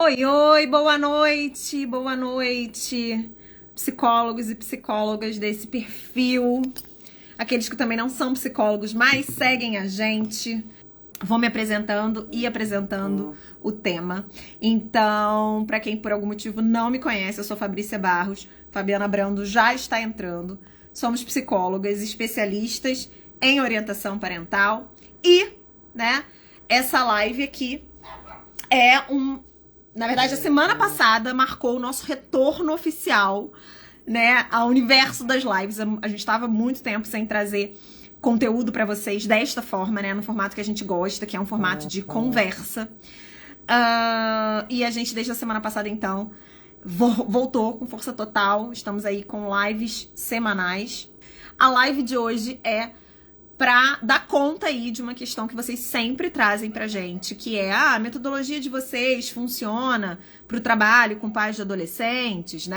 Oi, oi, boa noite, psicólogos e psicólogas desse perfil, aqueles que também não são psicólogos, mas seguem a gente. Vou me apresentando e apresentando o tema. Então, para quem por algum motivo não me conhece, eu sou Fabrícia Barros, Fabiana Brando já está entrando. Somos psicólogas especialistas em orientação parental e, essa live aqui é na verdade, a semana passada marcou o nosso retorno oficial, ao universo das lives. A gente estava muito tempo sem trazer conteúdo para vocês desta forma, no formato que a gente gosta, que é um formato de conversa. E a gente, desde a semana passada, então, voltou com força total. Estamos aí com lives semanais. A live de hoje é para dar conta aí de uma questão que vocês sempre trazem pra gente, que é a metodologia de vocês funciona pro trabalho com pais de adolescentes,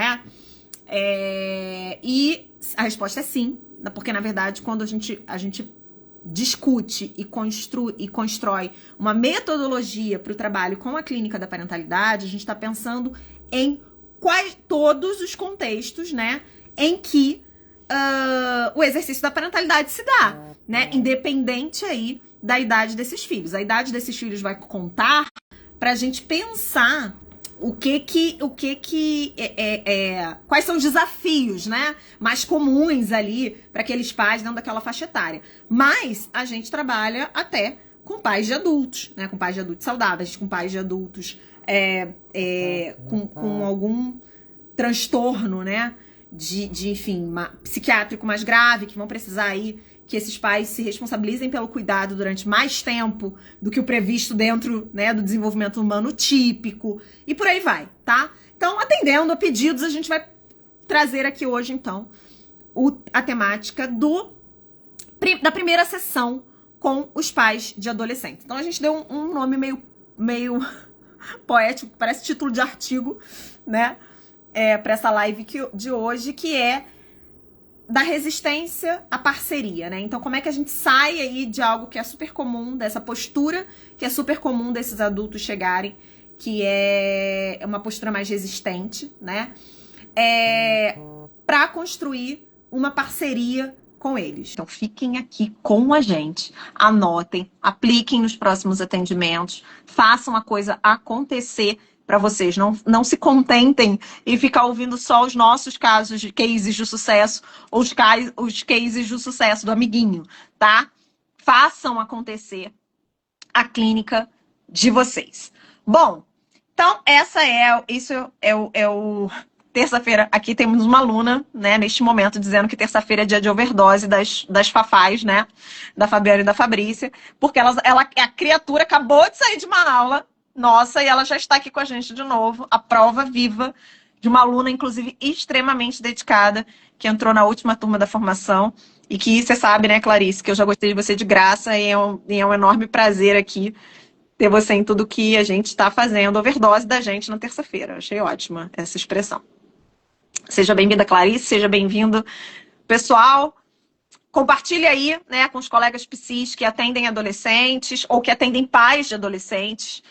E a resposta é sim, porque na verdade quando a gente discute e constrói uma metodologia para o trabalho com a clínica da parentalidade, a gente está pensando em todos os contextos, em que o exercício da parentalidade se dá, independente aí da idade desses filhos. A idade desses filhos vai contar pra gente pensar quais são os desafios, mais comuns ali para aqueles pais dentro daquela faixa etária. Mas a gente trabalha até com pais de adultos, com pais de adultos saudáveis, com pais de adultos com algum transtorno, enfim, psiquiátrico mais grave, que vão precisar aí que esses pais se responsabilizem pelo cuidado durante mais tempo do que o previsto dentro, do desenvolvimento humano típico, e por aí vai, tá? Então, atendendo a pedidos, a gente vai trazer aqui hoje, então, a temática da primeira sessão com os pais de adolescentes. Então, a gente deu um nome meio poético, parece título de artigo, para essa live de hoje, que é da resistência à parceria, Então, como é que a gente sai aí de algo que é super comum, dessa postura que é super comum desses adultos chegarem, que é uma postura mais resistente, para construir uma parceria com eles. Então, fiquem aqui com a gente, anotem, apliquem nos próximos atendimentos, façam a coisa acontecer para vocês. Não se contentem em ficar ouvindo só os nossos cases de cases de sucesso ou os cases de sucesso do amiguinho, tá? Façam acontecer a clínica de vocês. Bom, então isso é o terça-feira. Aqui temos uma aluna, neste momento, dizendo que terça-feira é dia de overdose das fafás, da Fabiana e da Fabrícia, porque a criatura acabou de sair de uma aula nossa, e ela já está aqui com a gente de novo, a prova viva de uma aluna, inclusive, extremamente dedicada, que entrou na última turma da formação, e que você sabe, Clarice, que eu já gostei de você de graça, e é um enorme prazer aqui ter você em tudo que a gente está fazendo, overdose da gente na terça-feira. Achei ótima essa expressão. Seja bem-vinda, Clarice, seja bem-vindo, pessoal. Compartilhe aí, com os colegas psis que atendem adolescentes, ou que atendem pais de adolescentes,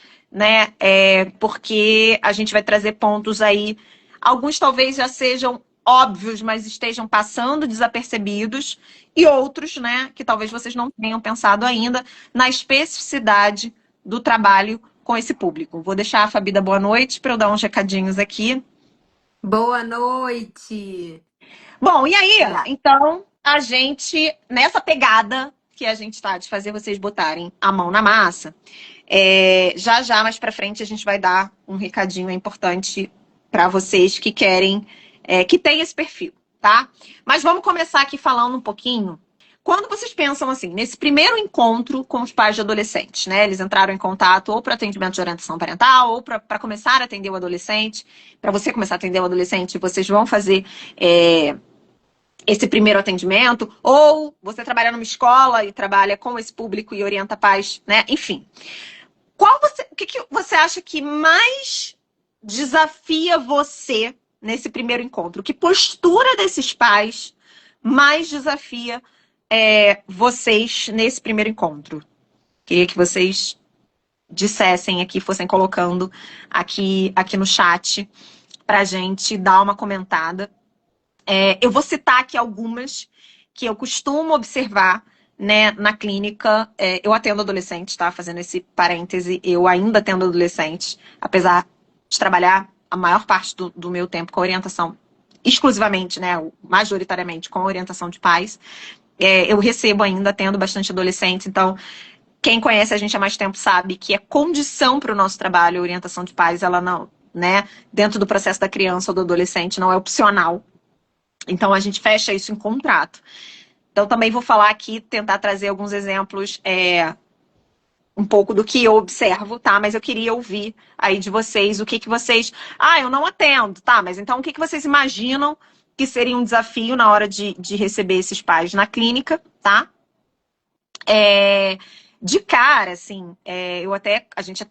porque a gente vai trazer pontos aí, alguns talvez já sejam óbvios, mas estejam passando desapercebidos, e outros, que talvez vocês não tenham pensado ainda, na especificidade do trabalho com esse público. Vou deixar a Fabi dar boa noite para eu dar uns recadinhos aqui. Boa noite! Bom, e aí, então, a gente, nessa pegada que a gente tá de fazer vocês botarem a mão na massa, já mais pra frente a gente vai dar um recadinho importante para vocês que querem, que tem esse perfil, tá? Mas vamos começar aqui falando um pouquinho. Quando vocês pensam assim, nesse primeiro encontro com os pais de adolescentes, eles entraram em contato ou para atendimento de orientação parental, ou para começar a atender o adolescente. Para você começar a atender o adolescente, vocês vão fazer esse primeiro atendimento, ou você trabalha numa escola e trabalha com esse público e orienta pais, Enfim. O que você acha que mais desafia você nesse primeiro encontro? Que postura desses pais mais desafia vocês nesse primeiro encontro? Queria que vocês dissessem aqui, fossem colocando aqui no chat pra gente dar uma comentada. Eu vou citar aqui algumas que eu costumo observar, né, na clínica. Eu atendo adolescentes, tá? Fazendo esse parêntese, eu ainda atendo adolescentes, apesar de trabalhar a maior parte do meu tempo com orientação, exclusivamente, né, majoritariamente com orientação de pais. Eu recebo ainda, atendo bastante adolescentes, então quem conhece a gente há mais tempo sabe que é condição para o nosso trabalho a orientação de pais, ela não, né, dentro do processo da criança ou do adolescente, não é opcional. Então a gente fecha isso em contrato. Então também vou falar aqui, tentar trazer alguns exemplos, um pouco do que eu observo, tá? Mas eu queria ouvir aí de vocês o que vocês... eu não atendo, tá? Mas então o que vocês imaginam que seria um desafio na hora de receber esses pais na clínica, tá? De cara, assim, a gente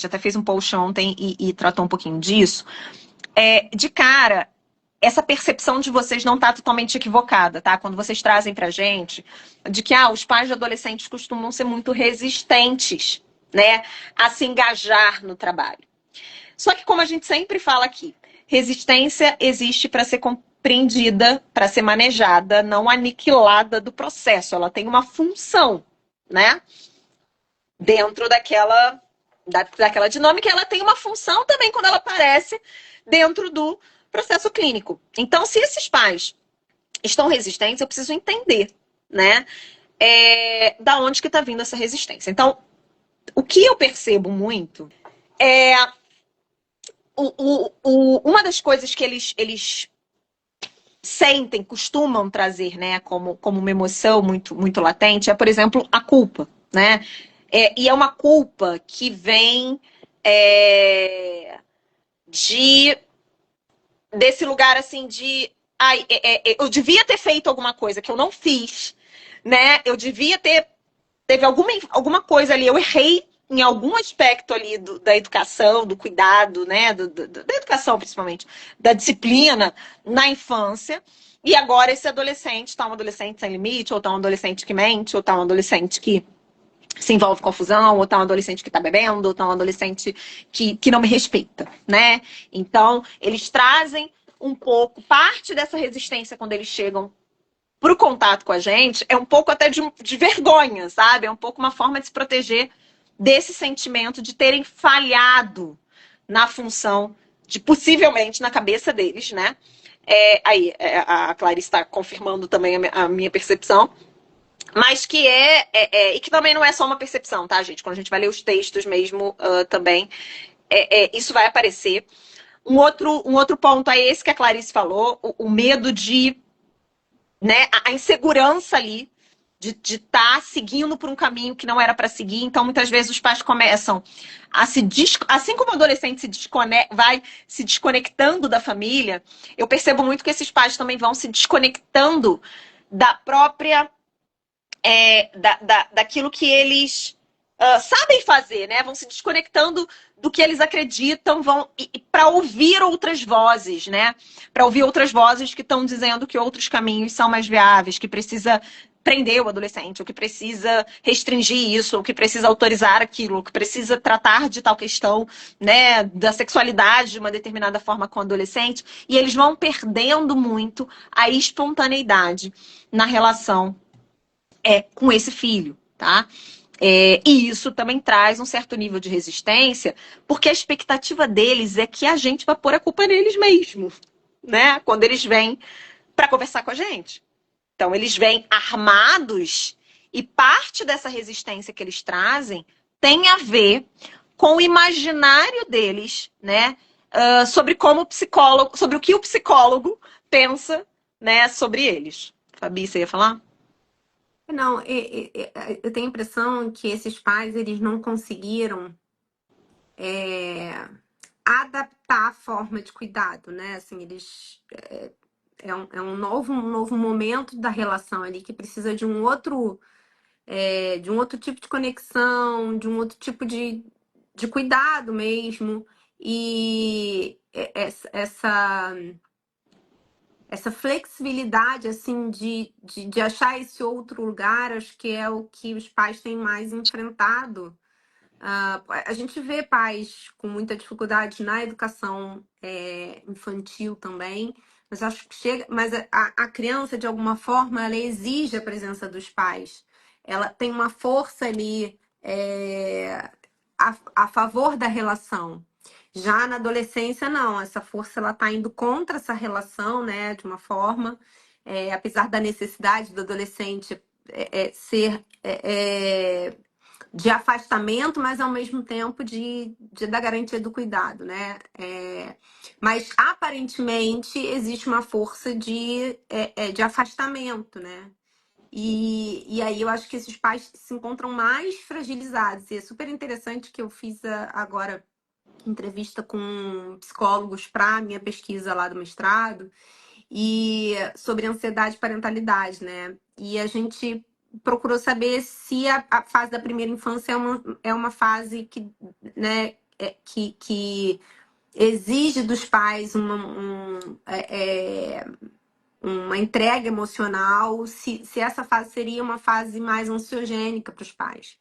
até fez um post ontem e tratou um pouquinho disso. De cara, essa percepção de vocês não está totalmente equivocada, tá? Quando vocês trazem pra gente de que os pais de adolescentes costumam ser muito resistentes, né, a se engajar no trabalho. Só que como a gente sempre fala aqui, resistência existe para ser compreendida, para ser manejada, não aniquilada do processo. Ela tem uma função, né? Dentro daquela dinâmica, ela tem uma função também quando ela aparece dentro do processo clínico. Então, se esses pais estão resistentes, eu preciso entender, né? Da onde que está vindo essa resistência. Então, o que eu percebo muito é uma das coisas que eles sentem, costumam trazer, né, como uma emoção muito, muito latente, por exemplo, a culpa, né? E é uma culpa que vem desse lugar assim de eu devia ter feito alguma coisa que eu não fiz, né? Eu devia ter teve alguma coisa ali, eu errei em algum aspecto ali da educação, do cuidado, né? Da educação, principalmente, da disciplina na infância. E agora esse adolescente tá um adolescente sem limite, ou tá um adolescente que mente, ou tá um adolescente que se envolve com confusão, ou tá um adolescente que tá bebendo, ou tá um adolescente que não me respeita, né? Então, eles trazem um pouco, parte dessa resistência quando eles chegam pro contato com a gente, é um pouco até de vergonha, sabe? É um pouco uma forma de se proteger desse sentimento de terem falhado na função de, possivelmente, na cabeça deles, né? A Clarice está confirmando também a minha percepção, mas que e que também não é só uma percepção, tá, gente? Quando a gente vai ler os textos mesmo, também, isso vai aparecer. Um outro ponto é esse que a Clarice falou, o medo de, né, a insegurança ali de estar seguindo por um caminho que não era para seguir. Então, muitas vezes os pais começam a assim como o adolescente vai se desconectando da família, eu percebo muito que esses pais também vão se desconectando da própria daquilo que eles sabem fazer, né? Vão se desconectando do que eles acreditam, vão para ouvir outras vozes, né? Para ouvir outras vozes que estão dizendo que outros caminhos são mais viáveis, que precisa prender o adolescente, ou que precisa restringir isso, ou que precisa autorizar aquilo, ou que precisa tratar de tal questão, né, da sexualidade de uma determinada forma com o adolescente, e eles vão perdendo muito a espontaneidade na relação com esse filho, tá? E isso também traz um certo nível de resistência, porque a expectativa deles é que a gente vai pôr a culpa neles mesmo, né? Quando eles vêm para conversar com a gente. Então, eles vêm armados e parte dessa resistência que eles trazem tem a ver com o imaginário deles, né? Sobre sobre o que o psicólogo pensa, né, sobre eles. Fabi, você ia falar? Não, eu tenho a impressão que esses pais, eles não conseguiram adaptar a forma de cuidado, né? Assim, eles... É um novo momento da relação ali que precisa de um outro tipo de conexão, de um outro tipo de cuidado mesmo. E essa flexibilidade, assim, de achar esse outro lugar, acho que é o que os pais têm mais enfrentado A gente vê pais com muita dificuldade na educação infantil também, mas acho que chega, mas a criança, de alguma forma, ela exige a presença dos pais. Ela tem uma força ali a favor da relação. Já na adolescência, não, essa força ela está indo contra essa relação, né, de uma forma, apesar da necessidade do adolescente ser de afastamento, mas ao mesmo tempo da garantia do cuidado, né? Mas aparentemente existe uma força de afastamento, né? E aí eu acho que esses pais se encontram mais fragilizados. E é super interessante que eu fiz agora entrevista com psicólogos para minha pesquisa lá do mestrado e sobre ansiedade e parentalidade, né? E a gente procurou saber se a fase da primeira infância é uma fase que, né, que exige dos pais uma entrega emocional, se essa fase seria uma fase mais ansiogênica para os pais.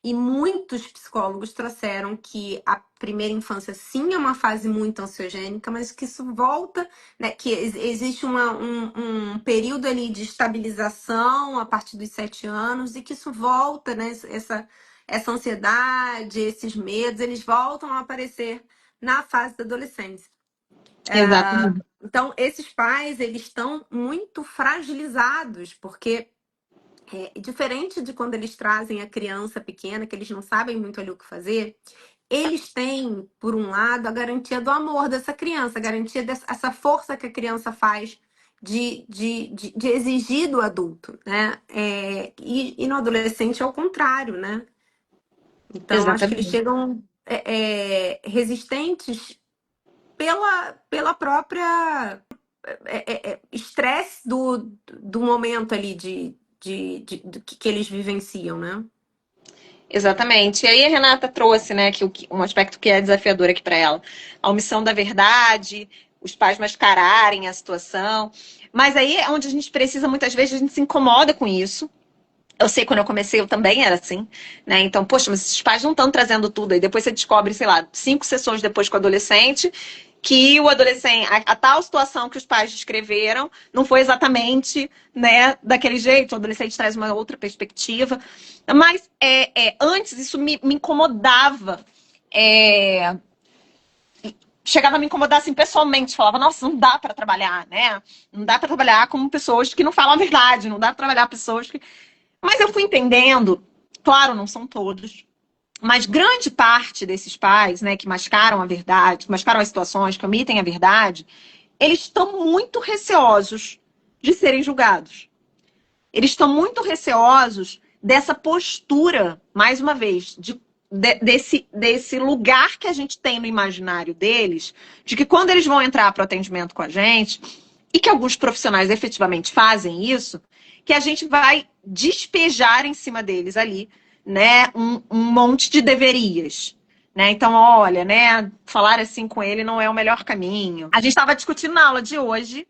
E muitos psicólogos trouxeram que a primeira infância sim é uma fase muito ansiogênica, mas que isso volta, né? Que existe um período ali de estabilização a partir dos 7 anos e que isso volta, né? Essa ansiedade, esses medos, eles voltam a aparecer na fase da adolescência. Exatamente. Então, esses pais, eles estão muito fragilizados, porque diferente de quando eles trazem a criança pequena, que eles não sabem muito ali o que fazer, eles têm, por um lado, a garantia do amor dessa criança, a garantia dessa força que a criança faz de exigir do adulto, né? E no adolescente é o contrário, né? Então, acho que eles Exatamente. chegam resistentes pela própria estresse do momento ali do que eles vivenciam, né? Exatamente. E aí a Renata trouxe, né, um aspecto que é desafiador aqui para ela, a omissão da verdade, os pais mascararem a situação. Mas aí é onde a gente precisa, muitas vezes, a gente se incomoda com isso. Eu sei, quando eu comecei, eu também era assim, né? Então, poxa, mas esses pais não estão trazendo tudo. Aí depois você descobre, sei lá, 5 sessões depois com o adolescente, que o adolescente, a tal situação que os pais descreveram, não foi exatamente, né, daquele jeito. O adolescente traz uma outra perspectiva. Mas antes isso me incomodava. É, chegava a me incomodar assim pessoalmente, falava, nossa, não dá para trabalhar, né? Não dá para trabalhar com pessoas que não falam a verdade, não dá para trabalhar com pessoas que. Mas eu fui entendendo, claro, não são todos, mas grande parte desses pais, né, que mascaram a verdade, que mascaram as situações, que omitem a verdade, eles estão muito receosos de serem julgados. Eles estão muito receosos dessa postura, mais uma vez, desse lugar que a gente tem no imaginário deles, de que quando eles vão entrar para o atendimento com a gente, e que alguns profissionais efetivamente fazem isso, que a gente vai despejar em cima deles ali, né, um monte de deverias. Né? Então, olha, né, falar assim com ele não é o melhor caminho. A gente estava discutindo na aula de hoje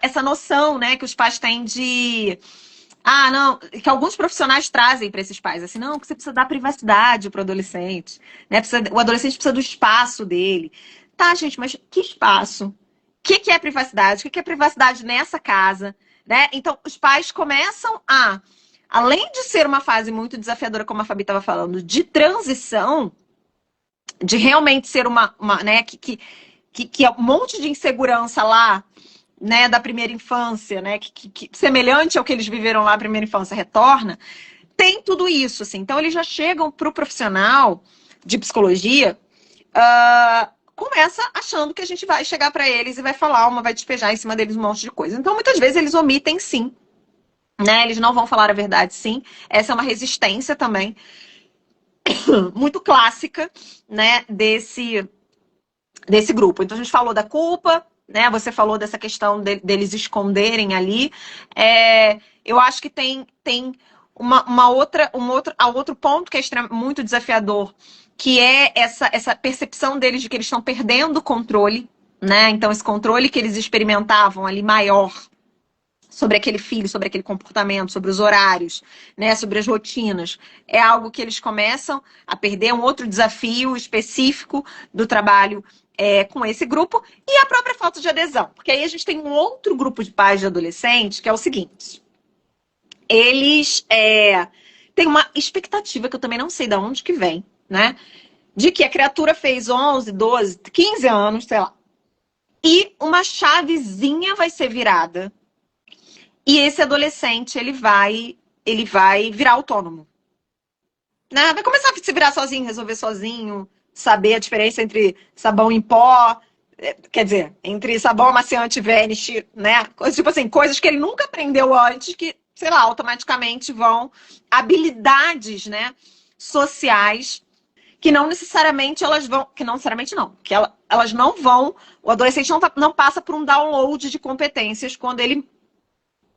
essa noção, né, que os pais têm de não, que alguns profissionais trazem para esses pais, assim, não, que você precisa dar privacidade para o adolescente, né? O adolescente precisa do espaço dele. Tá, gente, mas que espaço? O que é privacidade? O que é privacidade nessa casa? Né? Então, os pais começam além de ser uma fase muito desafiadora, como a Fabi estava falando, de transição, de realmente ser né, que é um monte de insegurança lá, né, da primeira infância, né, que semelhante ao que eles viveram lá na primeira infância retorna, tem tudo isso, assim. Então eles já chegam para o profissional de psicologia, começa achando que a gente vai chegar para eles e vai falar, vai despejar em cima deles um monte de coisa. Então muitas vezes eles omitem, sim, né, eles não vão falar a verdade, sim. Essa é uma resistência também muito clássica, né, desse grupo. Então a gente falou da culpa, né? Você falou dessa questão deles esconderem ali. Eu acho que tem outro ponto que é muito desafiador, que é essa percepção deles de que eles estão perdendo o controle, né? Então esse controle que eles experimentavam ali maior, sobre aquele filho, sobre aquele comportamento, sobre os horários, né, sobre as rotinas. É algo que eles começam a perder, um outro desafio específico do trabalho com esse grupo, e a própria falta de adesão. Porque aí a gente tem um outro grupo de pais de adolescentes, que é o seguinte: eles têm uma expectativa, que eu também não sei de onde que vem, né, de que a criatura fez 11, 12, 15 anos, sei lá, e uma chavezinha vai ser virada e esse adolescente, ele vai virar autônomo, né? Vai começar a se virar sozinho, resolver sozinho, saber a diferença entre sabão em pó, quer dizer, entre sabão amaciante e Vanish, né? Coisas, tipo assim, coisas que ele nunca aprendeu antes, que, sei lá, automaticamente vão, habilidades, né, sociais, que não necessariamente elas vão, que não necessariamente não, que elas não vão, o adolescente não passa por um download de competências quando ele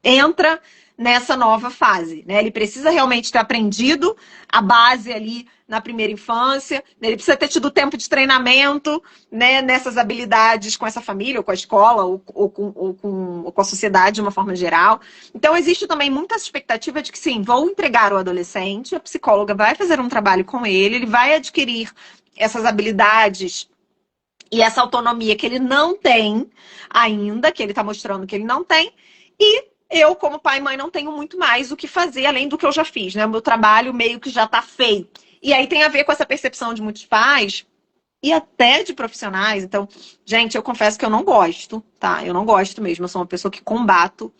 entra nessa nova fase, né? Ele precisa realmente ter aprendido a base ali na primeira infância, né? Ele precisa ter tido tempo de treinamento, né, nessas habilidades com essa família, ou com a escola, ou com a sociedade de uma forma geral. Então, existe também muita expectativa de que, sim, vou entregar o adolescente, a psicóloga vai fazer um trabalho com ele vai adquirir essas habilidades e essa autonomia que ele não tem ainda, que ele está mostrando que ele não tem, e eu, como pai e mãe, não tenho muito mais o que fazer além do que eu já fiz, né? O meu trabalho meio que já está feito. E aí tem a ver com essa percepção de muitos pais e até de profissionais. Então, gente, eu confesso que eu não gosto, tá? Eu não gosto mesmo. Eu sou uma pessoa que combato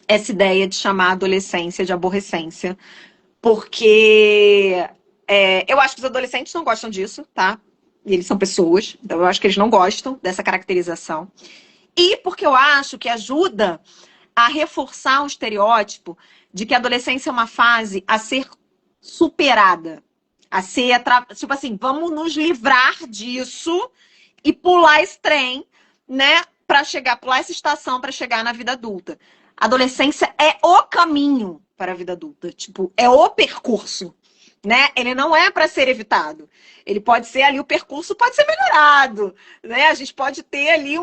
essa ideia de chamar a adolescência de aborrecência, porque eu acho que os adolescentes não gostam disso, tá? E eles são pessoas, então eu acho que eles não gostam dessa caracterização. E porque eu acho que ajuda a reforçar o estereótipo de que a adolescência é uma fase a ser superada. A ser, tipo assim, vamos nos livrar disso e pular esse trem, né? Para chegar, pular essa estação para chegar na vida adulta. A adolescência é o caminho para a vida adulta. Tipo, é o percurso, né? Ele não é para ser evitado. Ele pode ser ali, o percurso pode ser melhorado, né? A gente pode ter ali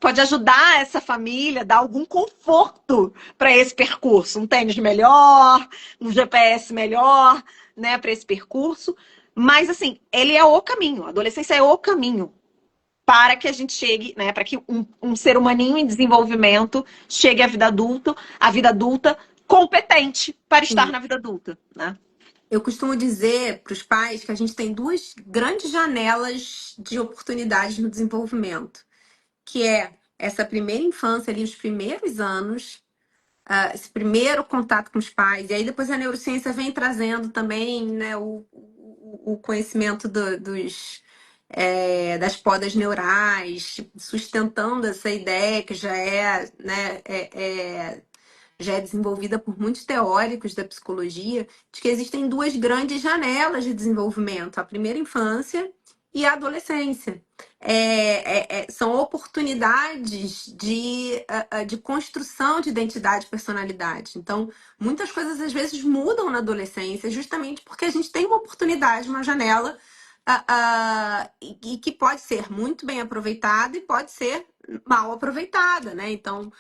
pode ajudar essa família, dar algum conforto para esse percurso. Um tênis melhor, um GPS melhor, né, para esse percurso. Mas, assim, ele é o caminho. A adolescência é o caminho para que a gente chegue, né, para que um ser humaninho em desenvolvimento chegue à vida adulta competente para estar Sim. na vida adulta, né? Eu costumo dizer para os pais que a gente tem duas grandes janelas de oportunidades no desenvolvimento, que é essa primeira infância ali, os primeiros anos, esse primeiro contato com os pais, e aí depois a neurociência vem trazendo também, né, o conhecimento das podas neurais, sustentando essa ideia que já é desenvolvida por muitos teóricos da psicologia, de que existem duas grandes janelas de desenvolvimento, a primeira infância e a adolescência. São oportunidades de construção de identidade e personalidade. Então, muitas coisas às vezes mudam na adolescência, justamente porque a gente tem uma oportunidade, uma janela, e que pode ser muito bem aproveitada e pode ser mal aproveitada, né? Então,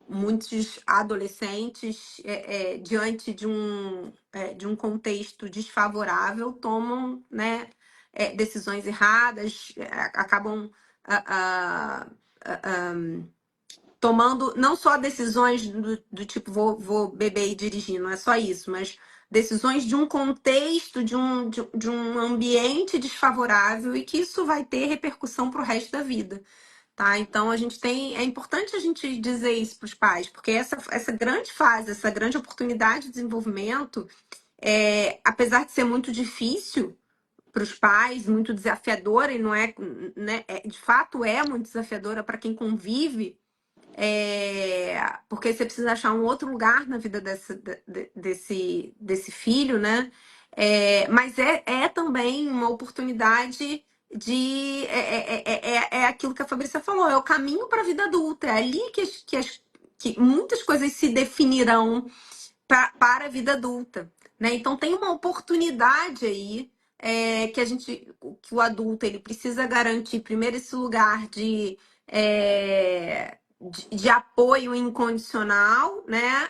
muitos adolescentes, diante de um contexto desfavorável, tomam, né, decisões erradas, acabam ah, ah, ah, tomando não só decisões do tipo vou beber e dirigir, não é só isso, mas decisões de um contexto, de um ambiente desfavorável e que isso vai ter repercussão para o resto da vida. Tá? Então é importante a gente dizer isso para os pais, porque essa grande fase, essa grande oportunidade de desenvolvimento, apesar de ser muito difícil para os pais, muito desafiadora, e não é, né, de fato é muito desafiadora para quem convive, porque você precisa achar um outro lugar na vida desse filho, né? Mas é também uma oportunidade é aquilo que a Fabrícia falou, é o caminho para a vida adulta, é ali que muitas coisas se definirão para a vida adulta, né? Então tem uma oportunidade aí, que o adulto ele precisa garantir primeiro esse lugar é, de apoio incondicional, né?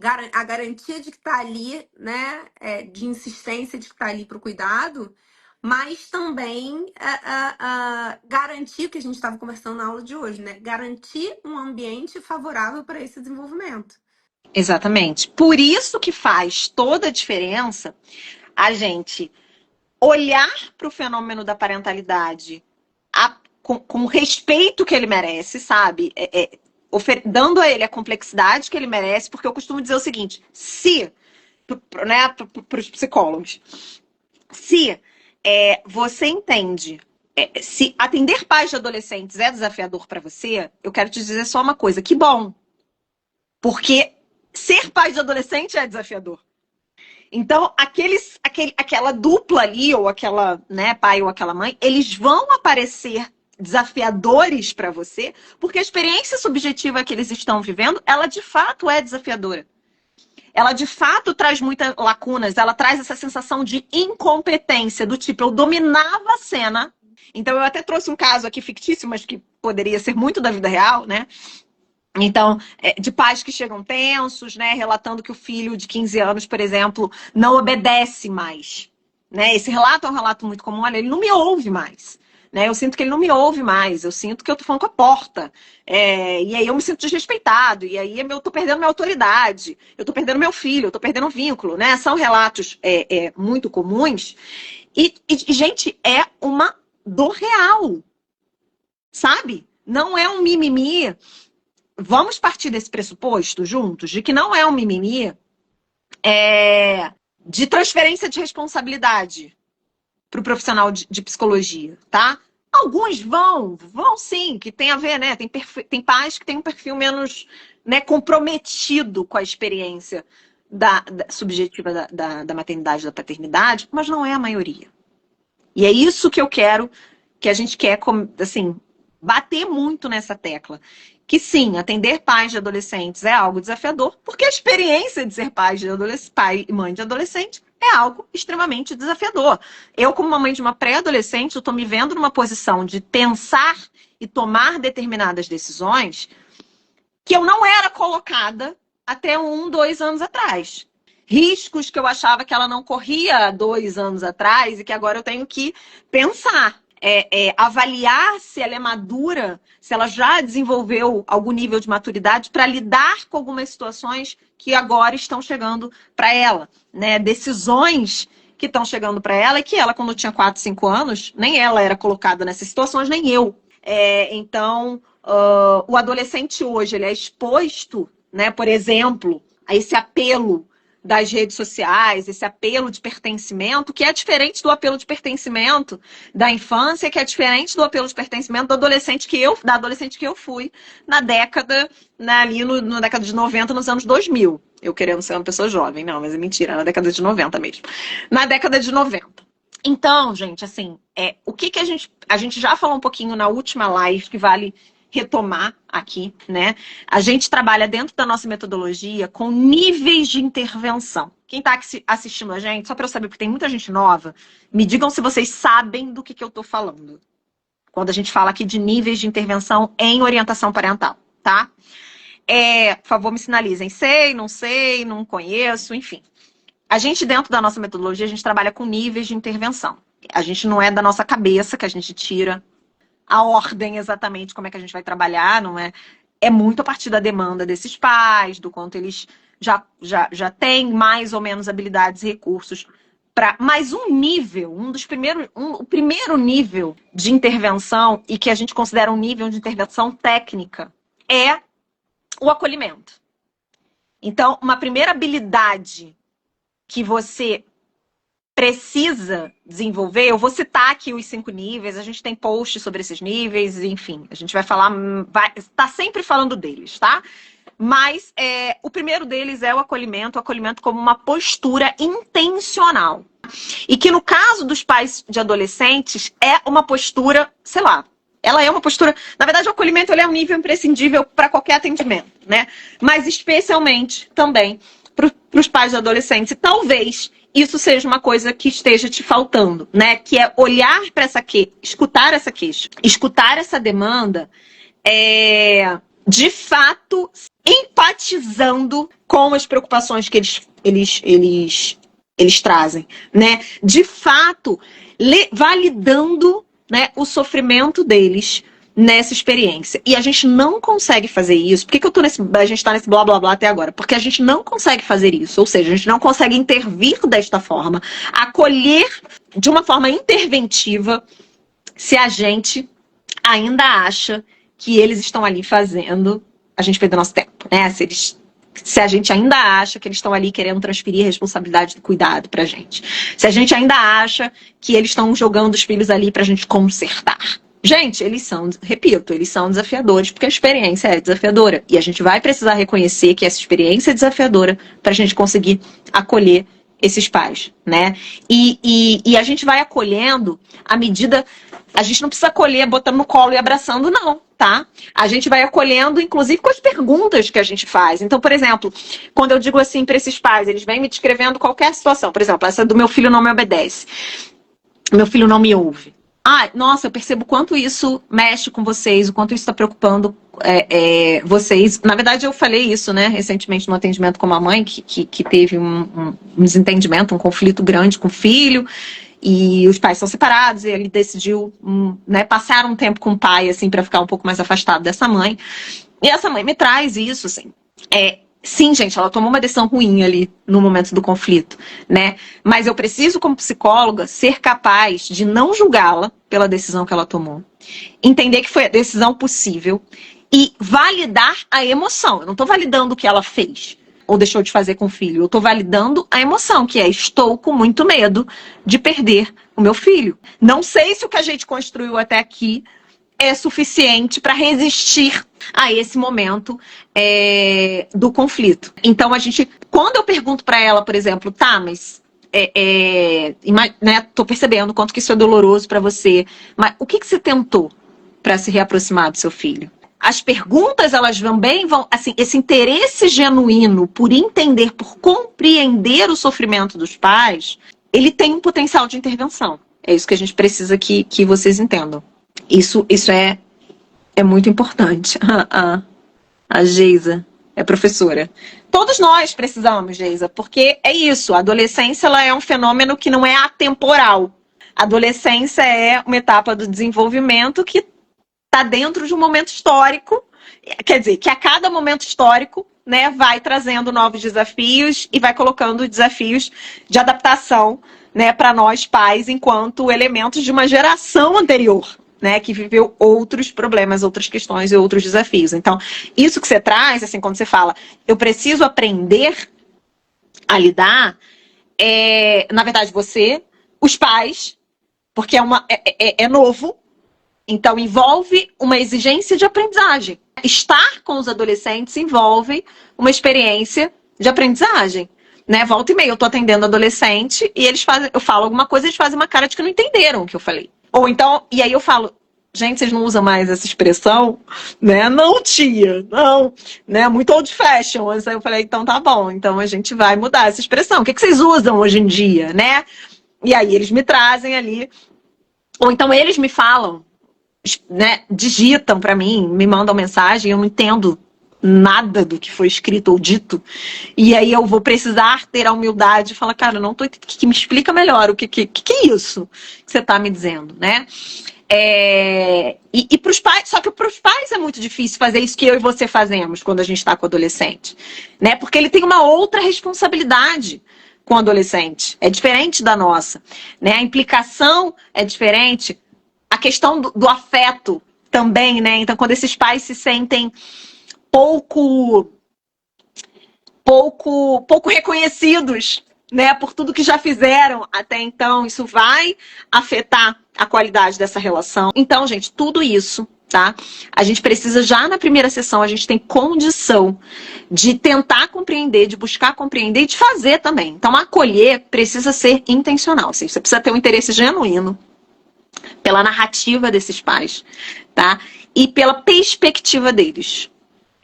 A garantia de que está ali, né? De insistência de que está ali para o cuidado, mas também garantir, que a gente estava conversando na aula de hoje, né? Garantir um ambiente favorável para esse desenvolvimento. Exatamente. Por isso que faz toda a diferença a gente olhar para o fenômeno da parentalidade com o respeito que ele merece, sabe? Dando a ele a complexidade que ele merece, porque eu costumo dizer o seguinte: se, né, para os psicólogos, se você entende, se atender pais de adolescentes é desafiador para você, eu quero te dizer só uma coisa: que bom. Porque ser pai de adolescente é desafiador. Então, aquela dupla ali, ou aquela, né, pai ou aquela mãe, eles vão aparecer desafiadores para você, porque a experiência subjetiva que eles estão vivendo, ela de fato é desafiadora. Ela de fato traz muitas lacunas, ela traz essa sensação de incompetência, do tipo, eu dominava a cena. Então, eu até trouxe um caso aqui fictício, mas que poderia ser muito da vida real, né? Então, de pais que chegam tensos, né, relatando que o filho de 15 anos, por exemplo, não obedece mais. Né? Esse relato é um relato muito comum. Olha, ele não me ouve mais. Né? Eu sinto que ele não me ouve mais. Eu sinto que eu tô falando com a porta. E aí eu me sinto desrespeitado. E aí eu tô perdendo minha autoridade. Eu tô perdendo meu filho. Eu tô perdendo o vínculo. Né? São relatos muito comuns. E, gente, é uma dor real. Sabe? Não é um mimimi. Vamos partir desse pressuposto juntos, de que não é um mimimi de transferência de responsabilidade para o profissional de psicologia, tá? Alguns vão sim, que tem a ver, né? Tem pais que têm um perfil menos, né, comprometido com a experiência subjetiva da maternidade e da paternidade, mas não é a maioria. E é isso que eu quero, que a gente quer, assim, bater muito nessa tecla. Que sim, atender pais de adolescentes é algo desafiador, porque a experiência de ser pai e mãe de adolescente é algo extremamente desafiador. Eu, como uma mãe de uma pré-adolescente, eu estou me vendo numa posição de pensar e tomar determinadas decisões que eu não era colocada até 2 anos atrás. Riscos que eu achava que ela não corria 2 anos atrás e que agora eu tenho que pensar. Avaliar se ela é madura, se ela já desenvolveu algum nível de maturidade para lidar com algumas situações que agora estão chegando para ela, né? Decisões que estão chegando para ela e que ela, quando tinha 4, 5 anos, nem ela era colocada nessas situações, nem eu. Então, o adolescente hoje, ele é exposto, né, por exemplo, a esse apelo das redes sociais, esse apelo de pertencimento, que é diferente do apelo de pertencimento da infância, que é diferente do apelo de pertencimento da adolescente que eu fui na década, né, ali na década de 90, nos anos 2000. Eu querendo ser uma pessoa jovem, não, mas é mentira, na década de 90 mesmo. Na década de 90. Então, gente, assim, o que a gente já falou um pouquinho na última live, que vale retomar aqui, né? A gente trabalha dentro da nossa metodologia com níveis de intervenção. Quem está assistindo a gente, só para eu saber, porque tem muita gente nova, me digam se vocês sabem do que eu estou falando. Quando a gente fala aqui de níveis de intervenção em orientação parental, tá? Por favor, me sinalizem. Sei, não conheço, enfim. A gente, dentro da nossa metodologia, a gente trabalha com níveis de intervenção. A gente não é da nossa cabeça que a gente tira a ordem exatamente como é que a gente vai trabalhar, não é? É muito a partir da demanda desses pais, do quanto eles já têm mais ou menos habilidades e recursos. Mas o primeiro nível de intervenção, e que a gente considera um nível de intervenção técnica, é o acolhimento. Então, uma primeira habilidade que você precisa desenvolver, eu vou citar aqui os 5 níveis, a gente tem post sobre esses níveis, enfim, a gente vai falar, tá sempre falando deles, tá? Mas o primeiro deles é o acolhimento como uma postura intencional. E que no caso dos pais de adolescentes, é uma postura, sei lá, ela é uma postura, na verdade o acolhimento ele é um nível imprescindível para qualquer atendimento, né? Mas especialmente também para os pais de adolescentes, e talvez isso seja uma coisa que esteja te faltando, né? Que é olhar para essa queixa, escutar essa queixa, escutar essa demanda de fato, empatizando com as preocupações que eles trazem, né? De fato, validando, né, o sofrimento deles nessa experiência. E a gente não consegue fazer isso. Por que a gente tá nesse blá blá blá até agora? Porque a gente não consegue fazer isso. Ou seja, a gente não consegue intervir desta forma, acolher de uma forma interventiva, se a gente ainda acha que eles estão ali fazendo a gente perder nosso tempo, né? Se a gente ainda acha que eles estão ali querendo transferir a responsabilidade do cuidado pra gente. Se a gente ainda acha que eles estão jogando os filhos ali pra gente consertar. Gente, eles são desafiadores, porque a experiência é desafiadora. E a gente vai precisar reconhecer que essa experiência é desafiadora pra gente conseguir acolher esses pais, né? E a gente vai acolhendo à medida... A gente não precisa acolher botando no colo e abraçando, não, tá? A gente vai acolhendo, inclusive, com as perguntas que a gente faz. Então, por exemplo, quando eu digo assim para esses pais, eles vêm me descrevendo qualquer situação. Por exemplo, essa do meu filho não me obedece. Meu filho não me ouve. Nossa, eu percebo o quanto isso mexe com vocês, o quanto isso está preocupando vocês. Na verdade, eu falei isso, né, recentemente no atendimento com uma mãe que teve um desentendimento, um conflito grande com o filho. E os pais são separados, e ele decidiu, né, passar um tempo com o pai, assim, para ficar um pouco mais afastado dessa mãe. E essa mãe me traz isso, assim. Sim, gente, ela tomou uma decisão ruim ali no momento do conflito, né? Mas eu preciso, como psicóloga, ser capaz de não julgá-la pela decisão que ela tomou. Entender que foi a decisão possível e validar a emoção. Eu não tô validando o que ela fez ou deixou de fazer com o filho. Eu tô validando a emoção, que é: estou com muito medo de perder o meu filho. Não sei se o que a gente construiu até aqui é suficiente para resistir a esse momento do conflito. Então, quando eu pergunto para ela, por exemplo, tá, mas né, tô percebendo quanto que isso é doloroso para você, mas o que você tentou para se reaproximar do seu filho? As perguntas, elas também vão, assim, esse interesse genuíno por entender, por compreender o sofrimento dos pais, ele tem um potencial de intervenção. É isso que a gente precisa que vocês entendam. Isso é muito importante. A Geisa é professora. Todos nós precisamos, Geisa, porque é isso. A adolescência, ela é um fenômeno que não é atemporal. A adolescência é uma etapa do desenvolvimento que está dentro de um momento histórico, quer dizer, que a cada momento histórico, né, vai trazendo novos desafios e vai colocando desafios de adaptação, né, para nós pais, enquanto elementos de uma geração anterior, né, que viveu outros problemas, outras questões e outros desafios. Então, isso que você traz, assim, quando você fala, eu preciso aprender a lidar, na verdade, os pais, porque é novo. Então, envolve uma exigência de aprendizagem. Estar com os adolescentes envolve uma experiência de aprendizagem. Né? Volta e meia, eu tô atendendo adolescente e eu falo alguma coisa e eles fazem uma cara de que não entenderam o que eu falei. Ou então, e aí eu falo, gente, vocês não usam mais essa expressão? Né? Não, tia, não. Né? Muito old fashion. Aí eu falei, então tá bom, então a gente vai mudar essa expressão. O que vocês usam hoje em dia, né? E aí eles me trazem ali. Ou então eles me falam, né, digitam para mim, me mandam mensagem, eu não entendo nada do que foi escrito ou dito, e aí eu vou precisar ter a humildade de falar, cara, não tô entendendo, que me explica melhor o que é isso que você tá me dizendo, né? E pros pais, só que pros pais é muito difícil fazer isso que eu e você fazemos quando a gente tá com o adolescente, né? Porque ele tem uma outra responsabilidade com o adolescente, é diferente da nossa, né? A implicação é diferente. A questão do afeto também, né? Então, quando esses pais se sentem pouco reconhecidos, né? Por tudo que já fizeram até então, isso vai afetar a qualidade dessa relação. Então, gente, tudo isso, tá? A gente precisa, já na primeira sessão, a gente tem condição de tentar compreender, de buscar compreender e de fazer também. Então, acolher precisa ser intencional. Assim, você precisa ter um interesse genuíno pela narrativa desses pais, tá? E pela perspectiva deles.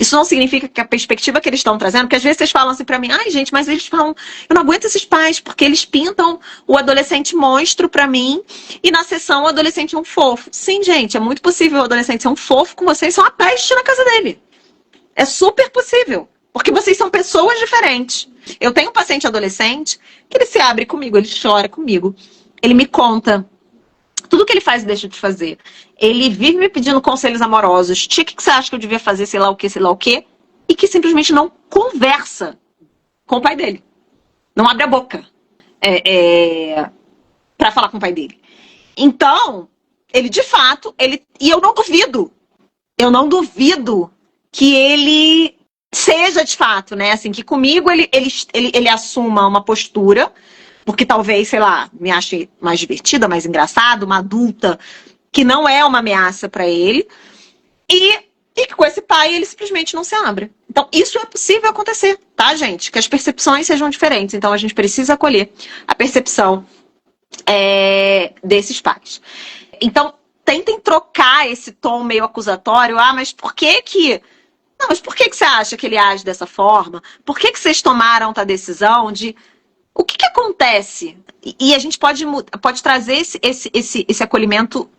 Isso não significa que a perspectiva que eles estão trazendo, porque às vezes vocês falam assim pra mim, ai gente, mas eles falam, eu não aguento esses pais, porque eles pintam o adolescente monstro pra mim, e na sessão o adolescente é um fofo. Sim, gente, é muito possível o adolescente ser um fofo com vocês, são a peste na casa dele. É super possível, porque vocês são pessoas diferentes. Eu tenho um paciente adolescente que ele se abre comigo, ele chora comigo, ele me conta tudo que ele faz e deixa de fazer. Ele vive me pedindo conselhos amorosos. Tia, o que você acha que eu devia fazer, sei lá o quê? E que simplesmente não conversa com o pai dele. Não abre a boca pra falar com o pai dele. Então, ele de fato, e eu não duvido que ele seja de fato, né? Assim, que comigo ele assuma uma postura, porque talvez, sei lá, me ache mais divertida, mais engraçada, uma adulta que não é uma ameaça pra ele, e que com esse pai ele simplesmente não se abre. Então, isso é possível acontecer, tá, gente? Que as percepções sejam diferentes. Então, a gente precisa acolher a percepção desses pais. Então, tentem trocar esse tom meio acusatório. Ah, mas por que que... Não, mas por que que você acha que ele age dessa forma? Por que que vocês tomaram a decisão de... O que acontece? E a gente pode trazer esse acolhimento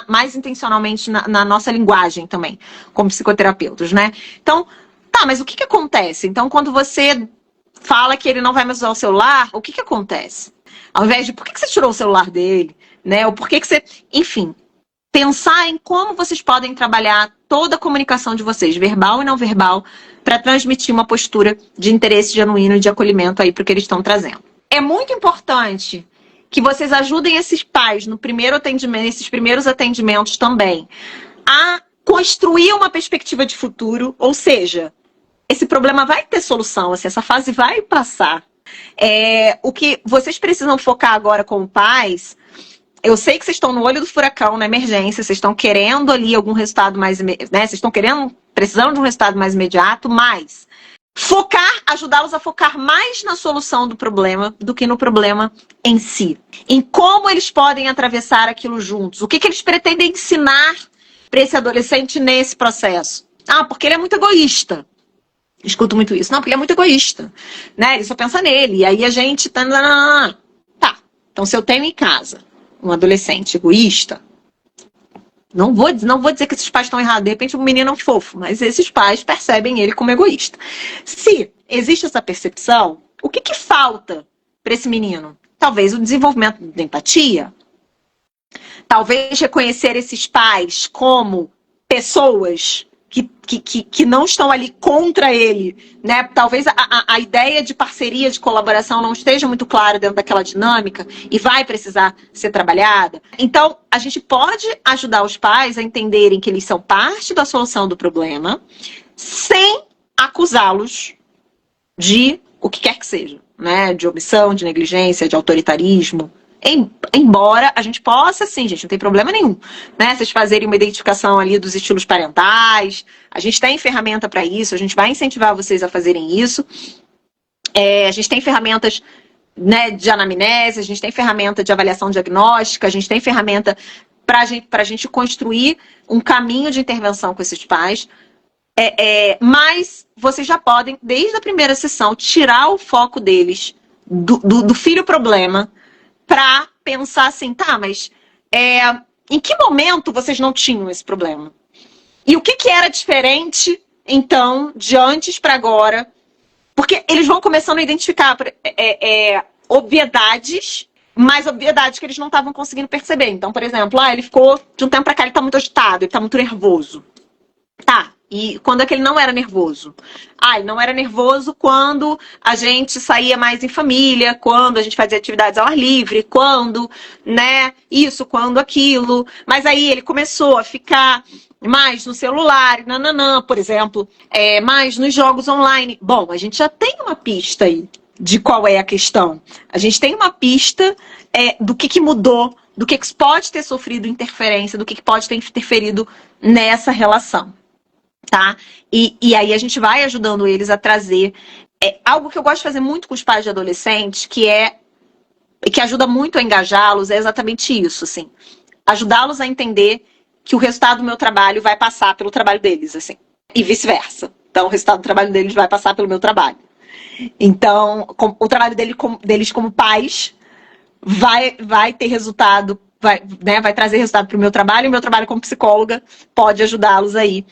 mais intencionalmente na nossa linguagem também, como psicoterapeutas, né? Então, tá, mas o que acontece? Então, quando você fala que ele não vai mais usar o celular, o que acontece? Ao invés de por que você tirou o celular dele, né? Ou por que você... Enfim, pensar em como vocês podem trabalhar toda a comunicação de vocês, verbal e não verbal, para transmitir uma postura de interesse genuíno e de acolhimento aí para o que eles estão trazendo. É muito importante que vocês ajudem esses pais no primeiro atendimento, nesses primeiros atendimentos também, a construir uma perspectiva de futuro, ou seja, esse problema vai ter solução, assim, essa fase vai passar. O que vocês precisam focar agora como pais... Eu sei que vocês estão no olho do furacão, na emergência, vocês estão querendo ali algum resultado mais, né? Vocês estão precisando de um resultado mais imediato, mas ajudá-los a focar mais na solução do problema do que no problema em si. Em como eles podem atravessar aquilo juntos. O que eles pretendem ensinar para esse adolescente nesse processo? Ah, porque ele é muito egoísta. Escuto muito isso. Não, porque ele é muito egoísta, né? Ele só pensa nele. E aí a gente... Tá, então se eu tenho em casa um adolescente egoísta, não vou dizer que esses pais estão errados, de repente o menino é um fofo, mas esses pais percebem ele como egoísta. Se existe essa percepção, o que falta para esse menino? Talvez o desenvolvimento da empatia, talvez reconhecer esses pais como pessoas que não estão ali contra ele, né? Talvez a ideia de parceria, de colaboração não esteja muito clara dentro daquela dinâmica e vai precisar ser trabalhada. Então, a gente pode ajudar os pais a entenderem que eles são parte da solução do problema sem acusá-los de o que quer que seja, né? De omissão, de negligência, de autoritarismo. Embora a gente possa, sim, gente, não tem problema nenhum, né? Vocês fazerem uma identificação ali dos estilos parentais, a gente tem ferramenta para isso, a gente vai incentivar vocês a fazerem isso. A gente tem ferramentas, né, de anamnese, a gente tem ferramenta de avaliação diagnóstica, a gente tem ferramenta para a gente construir um caminho de intervenção com esses pais. Mas vocês já podem, desde a primeira sessão, tirar o foco deles do filho problema, para pensar assim, tá, mas em que momento vocês não tinham esse problema? E o que era diferente, então, de antes para agora? Porque eles vão começando a identificar obviedades, mas obviedades que eles não estavam conseguindo perceber. Então, por exemplo, ele ficou, de um tempo para cá, ele tá muito agitado, ele tá muito nervoso. Tá. E quando é que ele não era nervoso? Ele não era nervoso quando a gente saía mais em família, quando a gente fazia atividades ao ar livre, quando, né, isso, quando aquilo. Mas aí ele começou a ficar mais no celular, por exemplo, mais nos jogos online. Bom, a gente já tem uma pista aí de qual é a questão. A gente tem uma pista do que mudou, do que pode ter sofrido interferência, do que pode ter interferido nessa relação. Tá? E aí a gente vai ajudando eles a trazer algo que eu gosto de fazer muito com os pais de adolescentes, que ajuda muito a engajá-los, é exatamente isso, assim. Ajudá-los a entender que o resultado do meu trabalho vai passar pelo trabalho deles, assim. e vice-versa. Então, o resultado do trabalho deles vai passar pelo meu trabalho. Então, o trabalho deles como pais vai ter resultado, vai trazer resultado para o meu trabalho, e o meu trabalho como psicóloga pode ajudá-los aí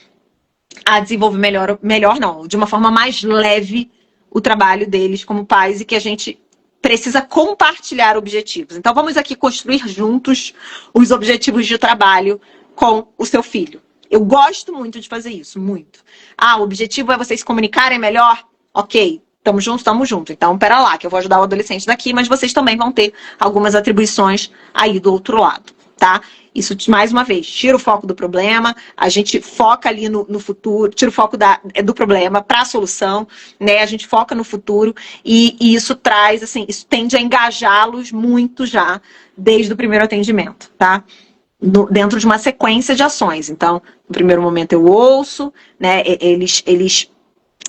a desenvolver melhor não, de uma forma mais leve o trabalho deles como pais, e que a gente precisa compartilhar objetivos. Então, vamos aqui construir juntos os objetivos de trabalho com o seu filho. Eu gosto muito de fazer isso, muito. O objetivo é vocês se comunicarem melhor? Ok, tamo junto. Então, pera lá, que eu vou ajudar o adolescente daqui, mas vocês também vão ter algumas atribuições aí do outro lado, tá? Isso, mais uma vez, tira o foco do problema, a gente foca ali no futuro, tira o foco do problema para a solução, né? A gente foca no futuro e isso traz, assim, isso tende a engajá-los muito já desde o primeiro atendimento, tá? Dentro de uma sequência de ações. Então, no primeiro momento eu ouço, né? Eles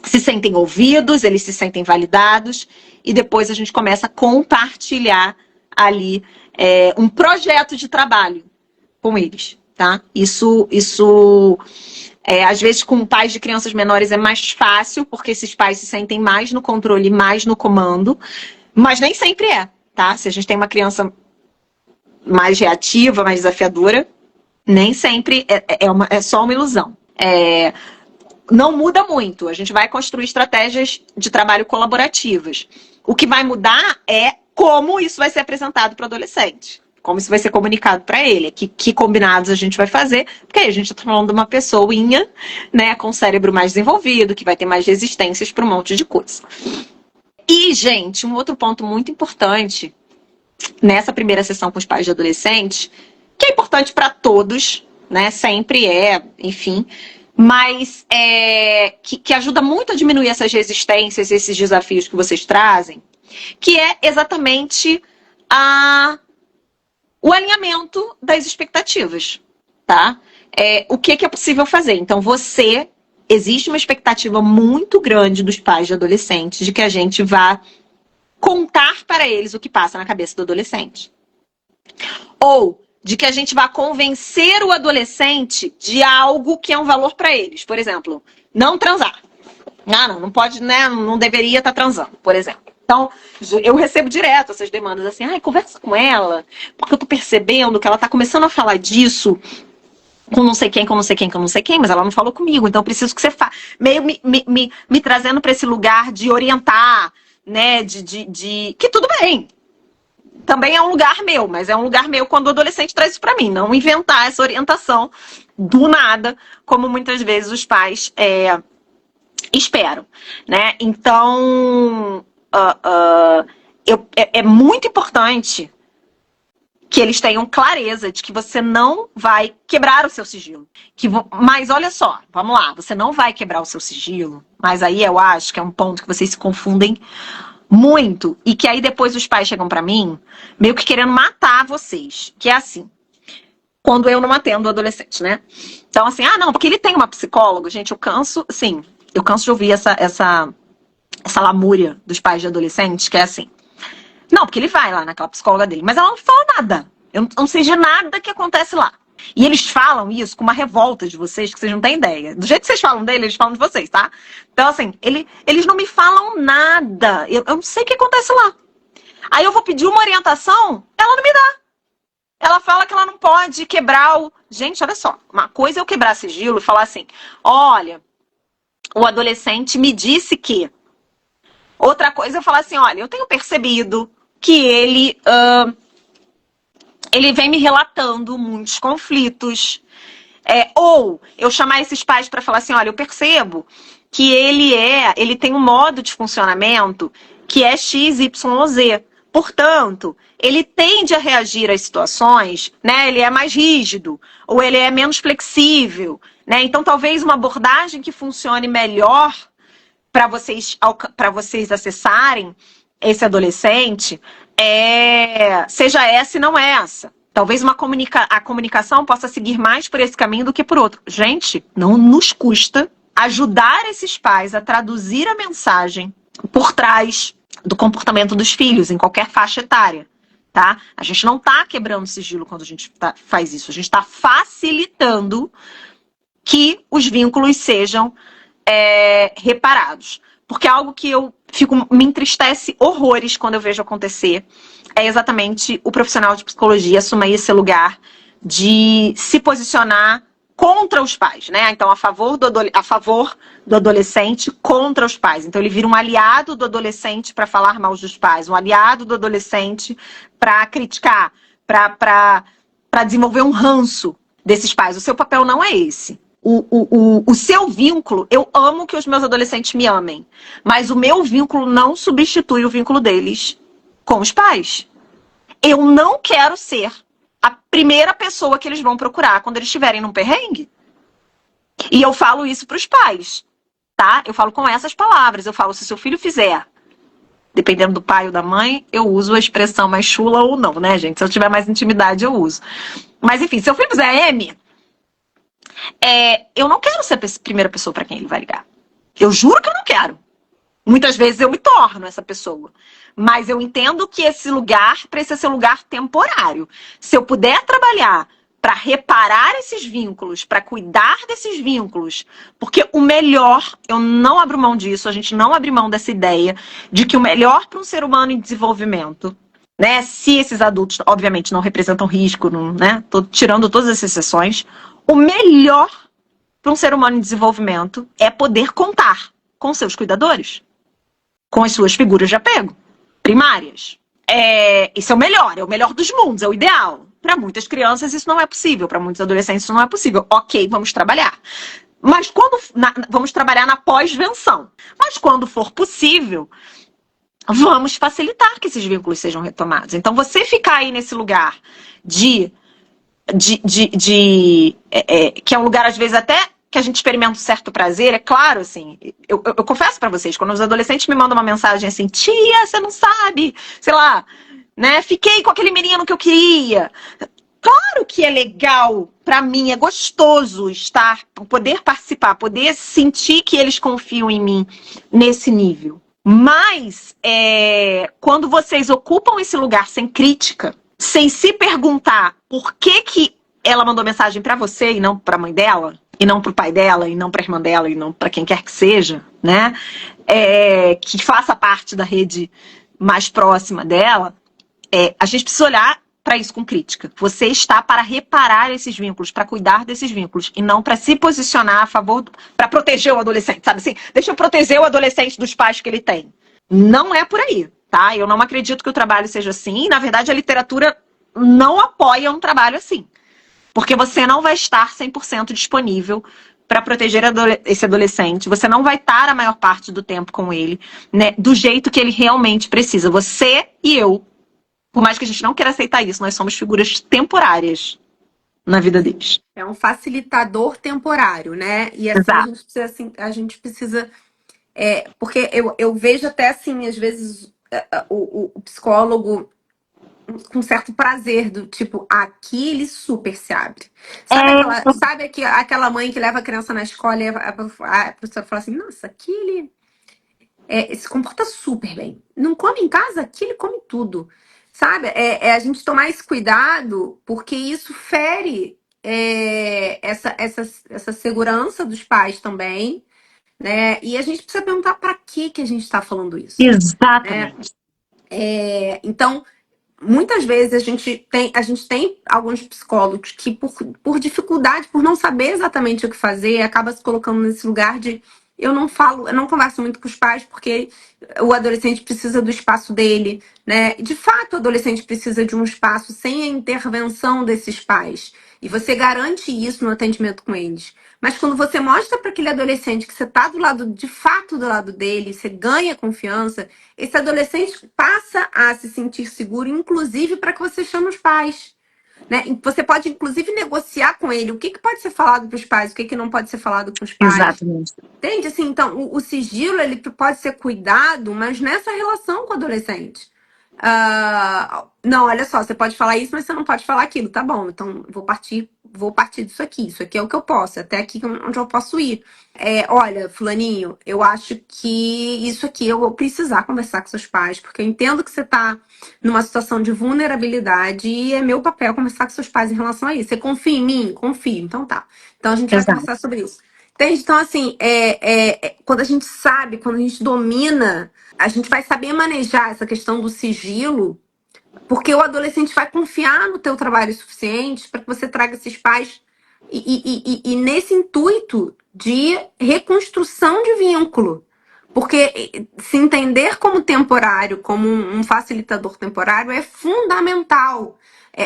se sentem ouvidos, eles se sentem validados, e depois a gente começa a compartilhar ali um projeto de trabalho com eles, tá? Isso às vezes com pais de crianças menores é mais fácil, porque esses pais se sentem mais no controle, mais no comando, mas nem sempre é, tá? Se a gente tem uma criança mais reativa, mais desafiadora, nem sempre é só uma ilusão. Não muda muito, a gente vai construir estratégias de trabalho colaborativas. O que vai mudar é como isso vai ser apresentado para o adolescente. Como isso vai ser comunicado para ele, que combinados a gente vai fazer, porque aí a gente está falando de uma pessoinha, né, com o cérebro mais desenvolvido, que vai ter mais resistências para um monte de coisa. E, gente, um outro ponto muito importante nessa primeira sessão com os pais de adolescentes, que é importante para todos, né, sempre enfim, mas que ajuda muito a diminuir essas resistências, esses desafios que vocês trazem, que é exatamente o alinhamento das expectativas, tá? O que é possível fazer? Então, existe uma expectativa muito grande dos pais de adolescentes de que a gente vá contar para eles o que passa na cabeça do adolescente. Ou de que a gente vá convencer o adolescente de algo que é um valor para eles. Por exemplo, não transar. Não pode, né? Não deveria estar transando, por exemplo. Então, eu recebo direto essas demandas assim, conversa com ela, porque eu tô percebendo que ela tá começando a falar disso com não sei quem, mas ela não falou comigo, então eu preciso que você faça. Meio me trazendo para esse lugar de orientar, né, que tudo bem. Também é um lugar meu, mas é um lugar meu quando o adolescente traz isso para mim, não inventar essa orientação do nada, como muitas vezes os pais esperam, né? Então, é muito importante que eles tenham clareza de que você não vai quebrar o seu sigilo. Mas olha só, vamos lá, você não vai quebrar o seu sigilo, mas aí eu acho que é um ponto que vocês se confundem muito, e que aí depois os pais chegam pra mim meio que querendo matar vocês, que é assim, quando eu não atendo o adolescente, né? Então assim, não, porque ele tem uma psicóloga, gente, eu canso de ouvir essa lamúria dos pais de adolescentes, que é assim, não, porque ele vai lá naquela psicóloga dele, mas ela não fala nada, eu não sei de nada que acontece lá. E eles falam isso com uma revolta de vocês, que vocês não têm ideia. Do jeito que vocês falam dele, eles falam de vocês, tá? Então, assim, eles não me falam nada. Eu não sei o que acontece lá. Aí eu vou pedir uma orientação, ela não me dá. Ela fala que ela não pode quebrar o... Gente, olha só. Uma coisa é eu quebrar sigilo e falar assim, olha, o adolescente me disse que... Outra coisa é eu falar assim, olha, eu tenho percebido que ele vem me relatando muitos conflitos. Ou eu chamar esses pais para falar assim, olha, eu percebo que ele tem um modo de funcionamento que é XYZ. Portanto, ele tende a reagir às situações, né? Ele é mais rígido, ou ele é menos flexível, né? Então, talvez uma abordagem que funcione melhor para vocês acessarem esse adolescente seja essa e não essa. Talvez a comunicação possa seguir mais por esse caminho do que por outro. Gente, não nos custa ajudar esses pais a traduzir a mensagem por trás do comportamento dos filhos, em qualquer faixa etária, tá? A gente não tá quebrando sigilo quando a gente faz isso. A gente tá facilitando que os vínculos sejam reparados. Porque algo que me entristece horrores quando eu vejo acontecer é exatamente o profissional de psicologia assumir esse lugar de se posicionar contra os pais, né? Então, a favor do adolescente contra os pais. Então, ele vira um aliado do adolescente para falar mal dos pais, um aliado do adolescente para criticar, para desenvolver um ranço desses pais. O seu papel não é esse. O seu vínculo, eu amo que os meus adolescentes me amem, mas o meu vínculo não substitui o vínculo deles com os pais. Eu não quero ser a primeira pessoa que eles vão procurar quando eles estiverem num perrengue. E eu falo isso para os pais, tá? Eu falo com essas palavras. Eu falo, se seu filho fizer, dependendo do pai ou da mãe, eu uso a expressão mais chula ou não, né, gente? Se eu tiver mais intimidade, eu uso. Mas, enfim, se seu filho fizer M, eu não quero ser a primeira pessoa para quem ele vai ligar. Eu juro que eu não quero. Muitas vezes eu me torno essa pessoa. Mas eu entendo que esse lugar precisa ser um lugar temporário. Se eu puder trabalhar para reparar esses vínculos, para cuidar desses vínculos, porque o melhor, eu não abro mão disso, a gente não abre mão dessa ideia de que o melhor para um ser humano em desenvolvimento, né? Se esses adultos, obviamente, não representam risco, né? Tô tirando todas as exceções. O melhor para um ser humano em desenvolvimento é poder contar com seus cuidadores, com as suas figuras de apego primárias. Isso é o melhor dos mundos, é o ideal. Para muitas crianças isso não é possível, para muitos adolescentes isso não é possível. Ok, vamos trabalhar. Mas vamos trabalhar na pós-venção. Mas quando for possível, vamos facilitar que esses vínculos sejam retomados. Então, você ficar aí nesse lugar que é um lugar, às vezes, até que a gente experimenta um certo prazer, é claro, assim, eu confesso pra vocês, quando os adolescentes me mandam uma mensagem assim, tia, você não sabe, sei lá, né, fiquei com aquele menino que eu queria. Claro que é legal, pra mim, é gostoso poder participar, poder sentir que eles confiam em mim nesse nível. Mas, quando vocês ocupam esse lugar sem crítica, sem se perguntar por que ela mandou mensagem pra você e não pra mãe dela, e não pro pai dela, e não pra irmã dela, e não pra quem quer que seja, né? Que faça parte da rede mais próxima dela, a gente precisa olhar para isso com crítica. Você está para reparar esses vínculos, para cuidar desses vínculos, e não para se posicionar a favor, para proteger o adolescente, sabe assim? Deixa eu proteger o adolescente dos pais que ele tem. Não é por aí, tá? Eu não acredito que o trabalho seja assim. Na verdade, a literatura não apoia um trabalho assim. Porque você não vai estar 100% disponível para proteger esse adolescente. Você não vai estar a maior parte do tempo com ele, né, do jeito que ele realmente precisa. Você e eu, por mais que a gente não queira aceitar isso, nós somos figuras temporárias na vida deles. É um facilitador temporário, né? E assim, Exato. a gente precisa porque eu vejo até assim, às vezes, o psicólogo com certo prazer, do tipo, aqui ele super se abre. Sabe aquela mãe que leva a criança na escola e a professora fala assim, nossa, aqui ele se comporta super bem. Não come em casa, aqui ele come tudo. Sabe? A gente tomar esse cuidado, porque isso fere essa segurança dos pais também, né? E a gente precisa perguntar para que a gente está falando isso. Exatamente. Então, muitas vezes a gente tem alguns psicólogos que, por dificuldade, por não saber exatamente o que fazer, acaba se colocando nesse lugar de eu não converso muito com os pais porque o adolescente precisa do espaço dele, né? De fato, o adolescente precisa de um espaço sem a intervenção desses pais. E você garante isso no atendimento com eles. Mas quando você mostra para aquele adolescente que você está de fato do lado dele, você ganha confiança, esse adolescente passa a se sentir seguro, inclusive para que você chame os pais. Né? Você pode, inclusive, negociar com ele o que pode ser falado para os pais, o que não pode ser falado com os pais. Exatamente. Entende? Assim, então, o sigilo ele pode ser cuidado, mas nessa relação com o adolescente. Não, olha só, você pode falar isso, mas você não pode falar aquilo. Tá bom, então vou partir vou partir disso aqui. Isso aqui é o que eu posso, até aqui onde eu posso ir. Olha, fulaninho, eu acho que isso aqui eu vou precisar conversar com seus pais, porque eu entendo que você tá numa situação de vulnerabilidade e é meu papel conversar com seus pais em relação a isso. Você confia em mim? Confio. Então tá. Então a gente vai Exato. conversar sobre isso. Entende? Então, assim, quando a gente sabe, quando a gente domina, a gente vai saber manejar essa questão do sigilo, porque o adolescente vai confiar no teu trabalho o suficiente para que você traga esses pais e nesse intuito de reconstrução de vínculo. Porque se entender como temporário, como um facilitador temporário, é fundamental.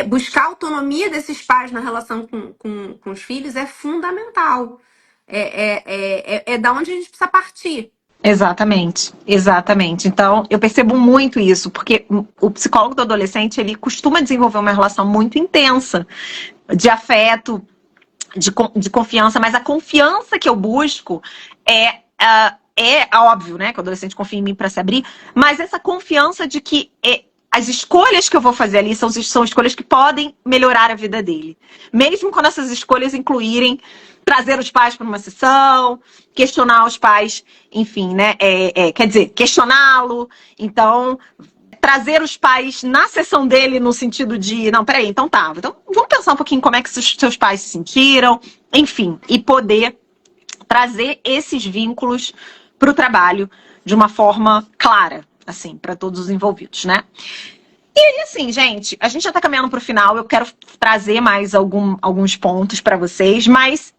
Buscar a autonomia desses pais na relação com os filhos é fundamental. Da onde a gente precisa partir. Exatamente, exatamente. Então, eu percebo muito isso, porque o psicólogo do adolescente, ele costuma desenvolver uma relação muito intensa de afeto, de confiança, mas a confiança que eu busco é óbvio, né, que o adolescente confia em mim para se abrir, mas essa confiança de que as escolhas que eu vou fazer ali são escolhas que podem melhorar a vida dele. Mesmo quando essas escolhas incluírem trazer os pais para uma sessão, questionar os pais, enfim, né? Quer dizer, questioná-lo. Então, trazer os pais na sessão dele no sentido de, não, peraí, então tá. Então, vamos pensar um pouquinho como é que os seus pais se sentiram, enfim, e poder trazer esses vínculos para o trabalho de uma forma clara, assim, para todos os envolvidos, né? E aí, assim, gente, a gente já tá caminhando pro final, eu quero trazer mais alguns pontos para vocês, mas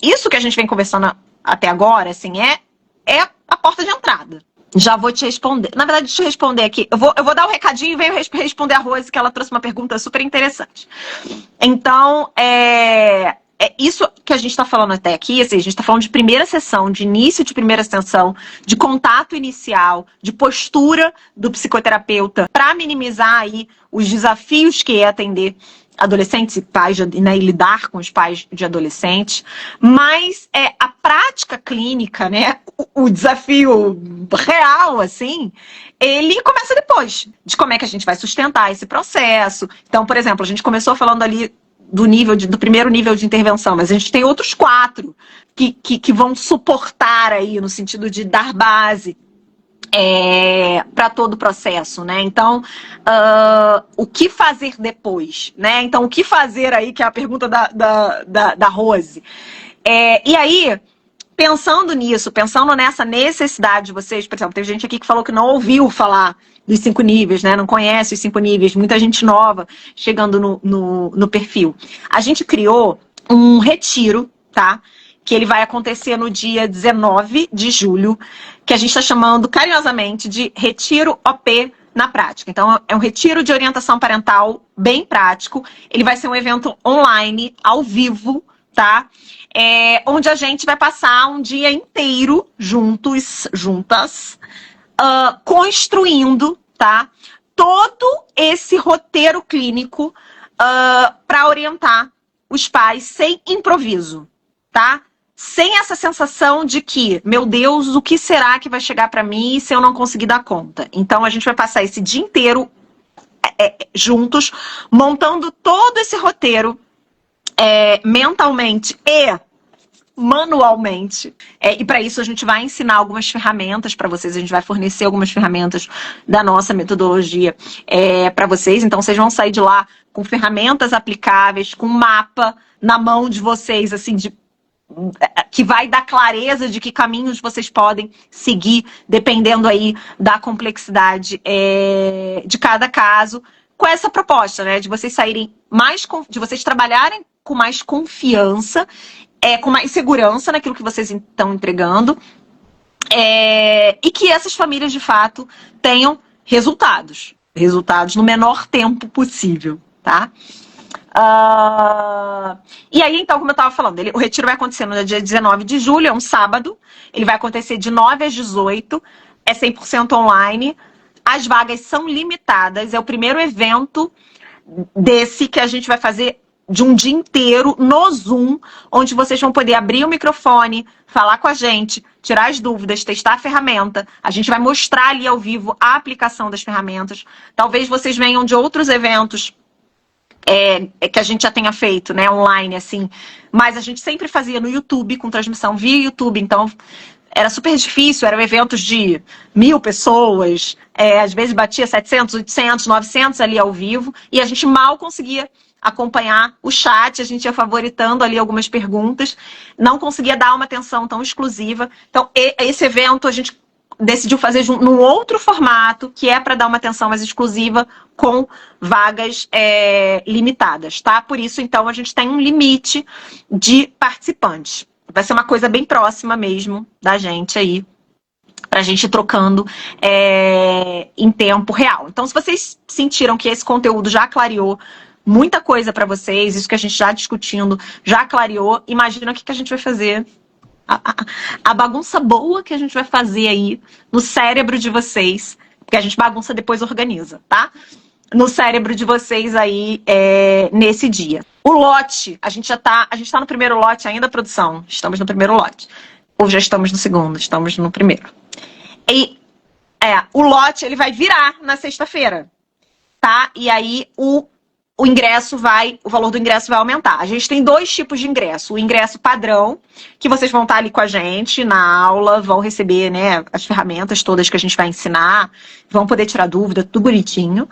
isso que a gente vem conversando até agora, assim, é a porta de entrada. Já vou te responder. Na verdade, deixa eu responder aqui. Eu vou dar um recadinho e venho responder a Rose, que ela trouxe uma pergunta super interessante. Então, isso que a gente está falando até aqui, assim, a gente está falando de primeira sessão, de início de primeira sessão, de contato inicial, de postura do psicoterapeuta para minimizar aí os desafios que é atender adolescentes e pais, né, e lidar com os pais de adolescentes, mas a prática clínica, né, o desafio real, assim, ele começa depois, de como é que a gente vai sustentar esse processo. Então, por exemplo, a gente começou falando ali do primeiro nível de intervenção, mas a gente tem outros 4 que vão suportar aí, no sentido de dar base para todo o processo, né? Então, o que fazer depois, né? Então, o que fazer aí, que é a pergunta da Rose. E aí, pensando nisso, pensando nessa necessidade de vocês, por exemplo, tem gente aqui que falou que não ouviu falar dos 5 níveis, né? Não conhece os 5 níveis, muita gente nova chegando no perfil. A gente criou um retiro, tá? Que ele vai acontecer no dia 19 de julho, que a gente está chamando carinhosamente de Retiro OP na prática. Então, é um retiro de orientação parental bem prático. Ele vai ser um evento online, ao vivo, tá? Onde a gente vai passar um dia inteiro juntas, construindo, tá? Todo esse roteiro clínico para orientar os pais sem improviso, tá? Sem essa sensação de que, meu Deus, o que será que vai chegar para mim se eu não conseguir dar conta? Então, a gente vai passar esse dia inteiro juntos, montando todo esse roteiro mentalmente e manualmente. E para isso a gente vai ensinar algumas ferramentas para vocês, a gente vai fornecer algumas ferramentas da nossa metodologia para vocês. Então vocês vão sair de lá com ferramentas aplicáveis, com um mapa na mão de vocês, assim, que vai dar clareza de que caminhos vocês podem seguir, dependendo aí da complexidade de cada caso, com essa proposta, né, de vocês saírem de vocês trabalharem com mais confiança, com mais segurança naquilo que vocês estão entregando, e que essas famílias, de fato, tenham resultados no menor tempo possível, tá? E aí, então, como eu estava falando, o retiro vai acontecer no dia 19 de julho, é um sábado, ele vai acontecer de 9 às 18, é 100% online, as vagas são limitadas, é o primeiro evento desse que a gente vai fazer de um dia inteiro no Zoom, onde vocês vão poder abrir o microfone, falar com a gente, tirar as dúvidas, testar a ferramenta. A gente vai mostrar ali ao vivo a aplicação das ferramentas. Talvez vocês venham de outros eventos que a gente já tenha feito, né, online, assim. Mas a gente sempre fazia no YouTube, com transmissão via YouTube. Então, era super difícil, eram eventos de 1.000 pessoas. Às vezes batia 700, 800, 900 ali ao vivo. E a gente mal conseguia acompanhar o chat, a gente ia favoritando ali algumas perguntas. Não conseguia dar uma atenção tão exclusiva. Então, esse evento a gente decidiu fazer num outro formato, que é para dar uma atenção mais exclusiva com vagas limitadas, tá? Por isso, então, a gente tem um limite de participantes. Vai ser uma coisa bem próxima mesmo da gente aí, pra gente ir trocando em tempo real. Então, se vocês sentiram que esse conteúdo já clareou muita coisa para vocês, isso que a gente já discutindo, já clareou, imagina o que a gente vai fazer. A bagunça boa que a gente vai fazer aí no cérebro de vocês, porque a gente bagunça depois organiza, tá? No cérebro de vocês aí nesse dia. O lote, a gente tá no primeiro lote ainda, produção? Estamos no primeiro lote. Ou já estamos no segundo? Estamos no primeiro. E o lote, ele vai virar na sexta-feira, tá? E aí o valor do ingresso vai aumentar. A gente tem 2 tipos de ingresso. O ingresso padrão, que vocês vão estar ali com a gente na aula, vão receber, né, as ferramentas todas que a gente vai ensinar, vão poder tirar dúvida, tudo bonitinho.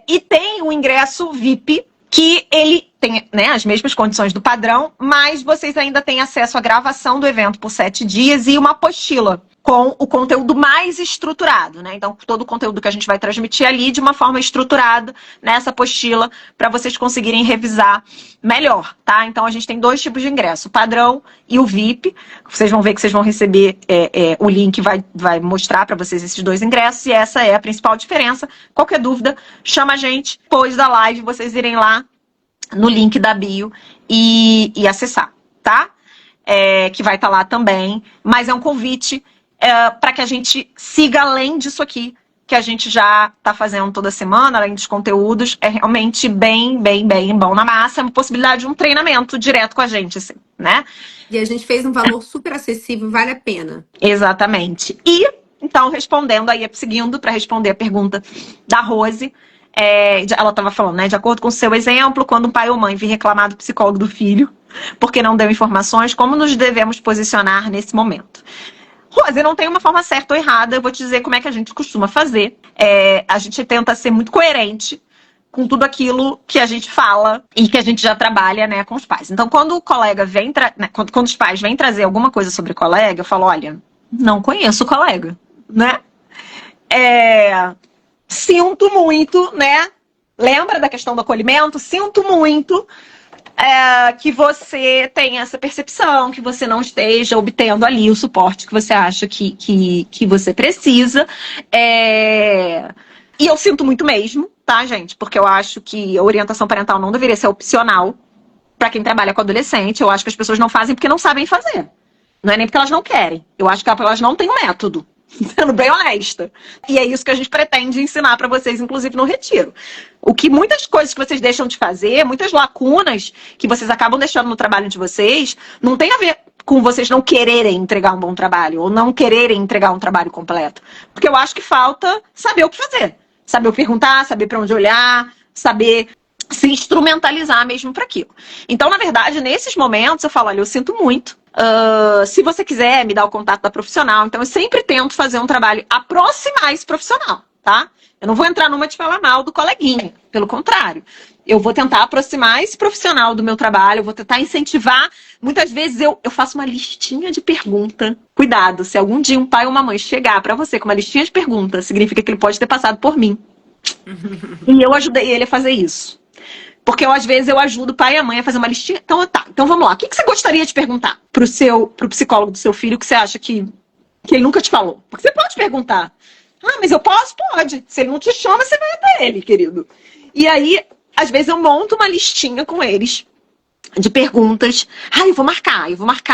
E tem o ingresso VIP, que ele tem, né, as mesmas condições do padrão, mas vocês ainda têm acesso à gravação do evento por 7 dias e uma apostila com o conteúdo mais estruturado, né? Então, todo o conteúdo que a gente vai transmitir ali de uma forma estruturada nessa apostila para vocês conseguirem revisar melhor, tá? Então, a gente tem 2 tipos de ingresso, o padrão e o VIP. Vocês vão ver que vocês vão receber o link, vai mostrar para vocês esses 2 ingressos e essa é a principal diferença. Qualquer dúvida, chama a gente depois da live, vocês irem lá no link da bio e acessar, tá? Que vai estar lá também, mas é um convite para que a gente siga além disso aqui, que a gente já está fazendo toda semana, além dos conteúdos, é realmente bem bom na massa, é uma possibilidade de um treinamento direto com a gente, assim, né? E a gente fez um valor super acessível, vale a pena. Exatamente. E, então, respondendo aí, seguindo para responder a pergunta da Rose, ela estava falando, né, de acordo com o seu exemplo, quando um pai ou mãe vir reclamar do psicólogo do filho, porque não deu informações, como nos devemos posicionar nesse momento? Rose, não tem uma forma certa ou errada, eu vou te dizer como é que a gente costuma fazer. A gente tenta ser muito coerente com tudo aquilo que a gente fala e que a gente já trabalha, né, com os pais. Então, quando o colega vem, quando os pais vêm trazer alguma coisa sobre o colega, eu falo, olha, não conheço o colega, né? Sinto muito, né? Lembra da questão do acolhimento? Sinto muito que você tenha essa percepção, que você não esteja obtendo ali o suporte que você acha que você precisa. E eu sinto muito mesmo, tá, gente? Porque eu acho que a orientação parental não deveria ser opcional para quem trabalha com adolescente. Eu acho que as pessoas não fazem porque não sabem fazer. Não é nem porque elas não querem. Eu acho que elas não têm um método. Sendo bem honesta. E é isso que a gente pretende ensinar para vocês, inclusive no retiro. Muitas coisas que vocês deixam de fazer, muitas lacunas que vocês acabam deixando no trabalho de vocês, não tem a ver com vocês não quererem entregar um bom trabalho ou não quererem entregar um trabalho completo. Porque eu acho que falta saber o que fazer. Saber o que perguntar, saber para onde olhar, saber se instrumentalizar mesmo para aquilo. Então, na verdade, nesses momentos eu falo, olha, eu sinto muito. Se você quiser me dar o contato da profissional, então eu sempre tento fazer um trabalho, aproximar esse profissional, tá? Eu não vou entrar numa de falar mal do coleguinha, pelo contrário. Eu vou tentar aproximar esse profissional do meu trabalho, eu vou tentar incentivar. Muitas vezes eu faço uma listinha de perguntas. Cuidado, se algum dia um pai ou uma mãe chegar pra você com uma listinha de perguntas, significa que ele pode ter passado por mim. E eu ajudei ele a fazer isso. Porque às vezes eu ajudo o pai e a mãe a fazer uma listinha. Então vamos lá. O que você gostaria de perguntar pro psicólogo do seu filho que você acha que ele nunca te falou? Porque você pode perguntar. Ah, mas eu posso? Pode. Se ele não te chama, você vai até ele, querido. E aí, às vezes eu monto uma listinha com eles de perguntas. Eu vou marcar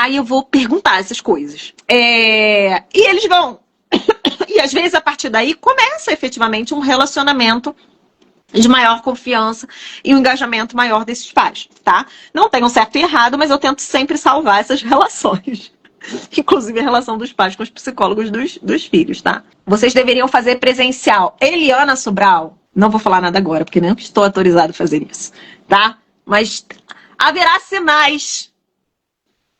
e eu vou perguntar essas coisas. E eles vão. E às vezes, a partir daí, começa efetivamente um relacionamento de maior confiança e um engajamento maior desses pais, tá? Não tem um certo e errado, mas eu tento sempre salvar essas relações. Inclusive a relação dos pais com os psicólogos dos filhos, tá? Vocês deveriam fazer presencial. Eliana Sobral, Não vou falar nada agora, porque não estou autorizado a fazer isso, tá? Mas haverá sinais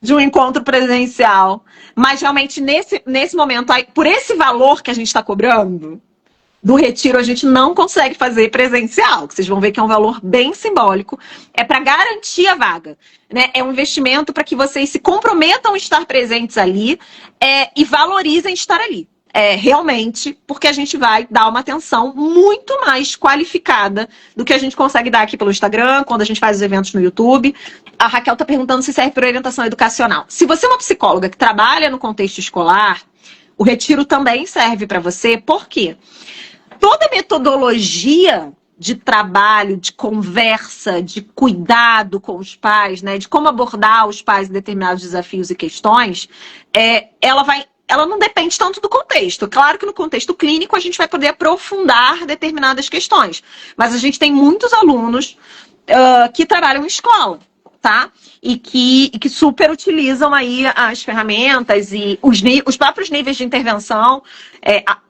de um encontro presencial. Mas realmente, nesse momento, aí, por esse valor que a gente está cobrando, do retiro a gente não consegue fazer presencial, que vocês vão ver que é um valor bem simbólico, é para garantir a vaga, né? É um investimento para que vocês se comprometam a estar presentes ali e valorizem estar ali. Realmente, porque a gente vai dar uma atenção muito mais qualificada do que a gente consegue dar aqui pelo Instagram, quando a gente faz os eventos no YouTube. A Raquel está perguntando se serve para orientação educacional. Se você é uma psicóloga que trabalha no contexto escolar, o retiro também serve para você. Por quê? Toda metodologia de trabalho, de conversa, de cuidado com os pais, né, de como abordar os pais em determinados desafios e questões, ela não depende tanto do contexto. Claro que no contexto clínico a gente vai poder aprofundar determinadas questões, mas a gente tem muitos alunos que trabalham em escola, tá? E que super utilizam aí as ferramentas e os próprios níveis de intervenção,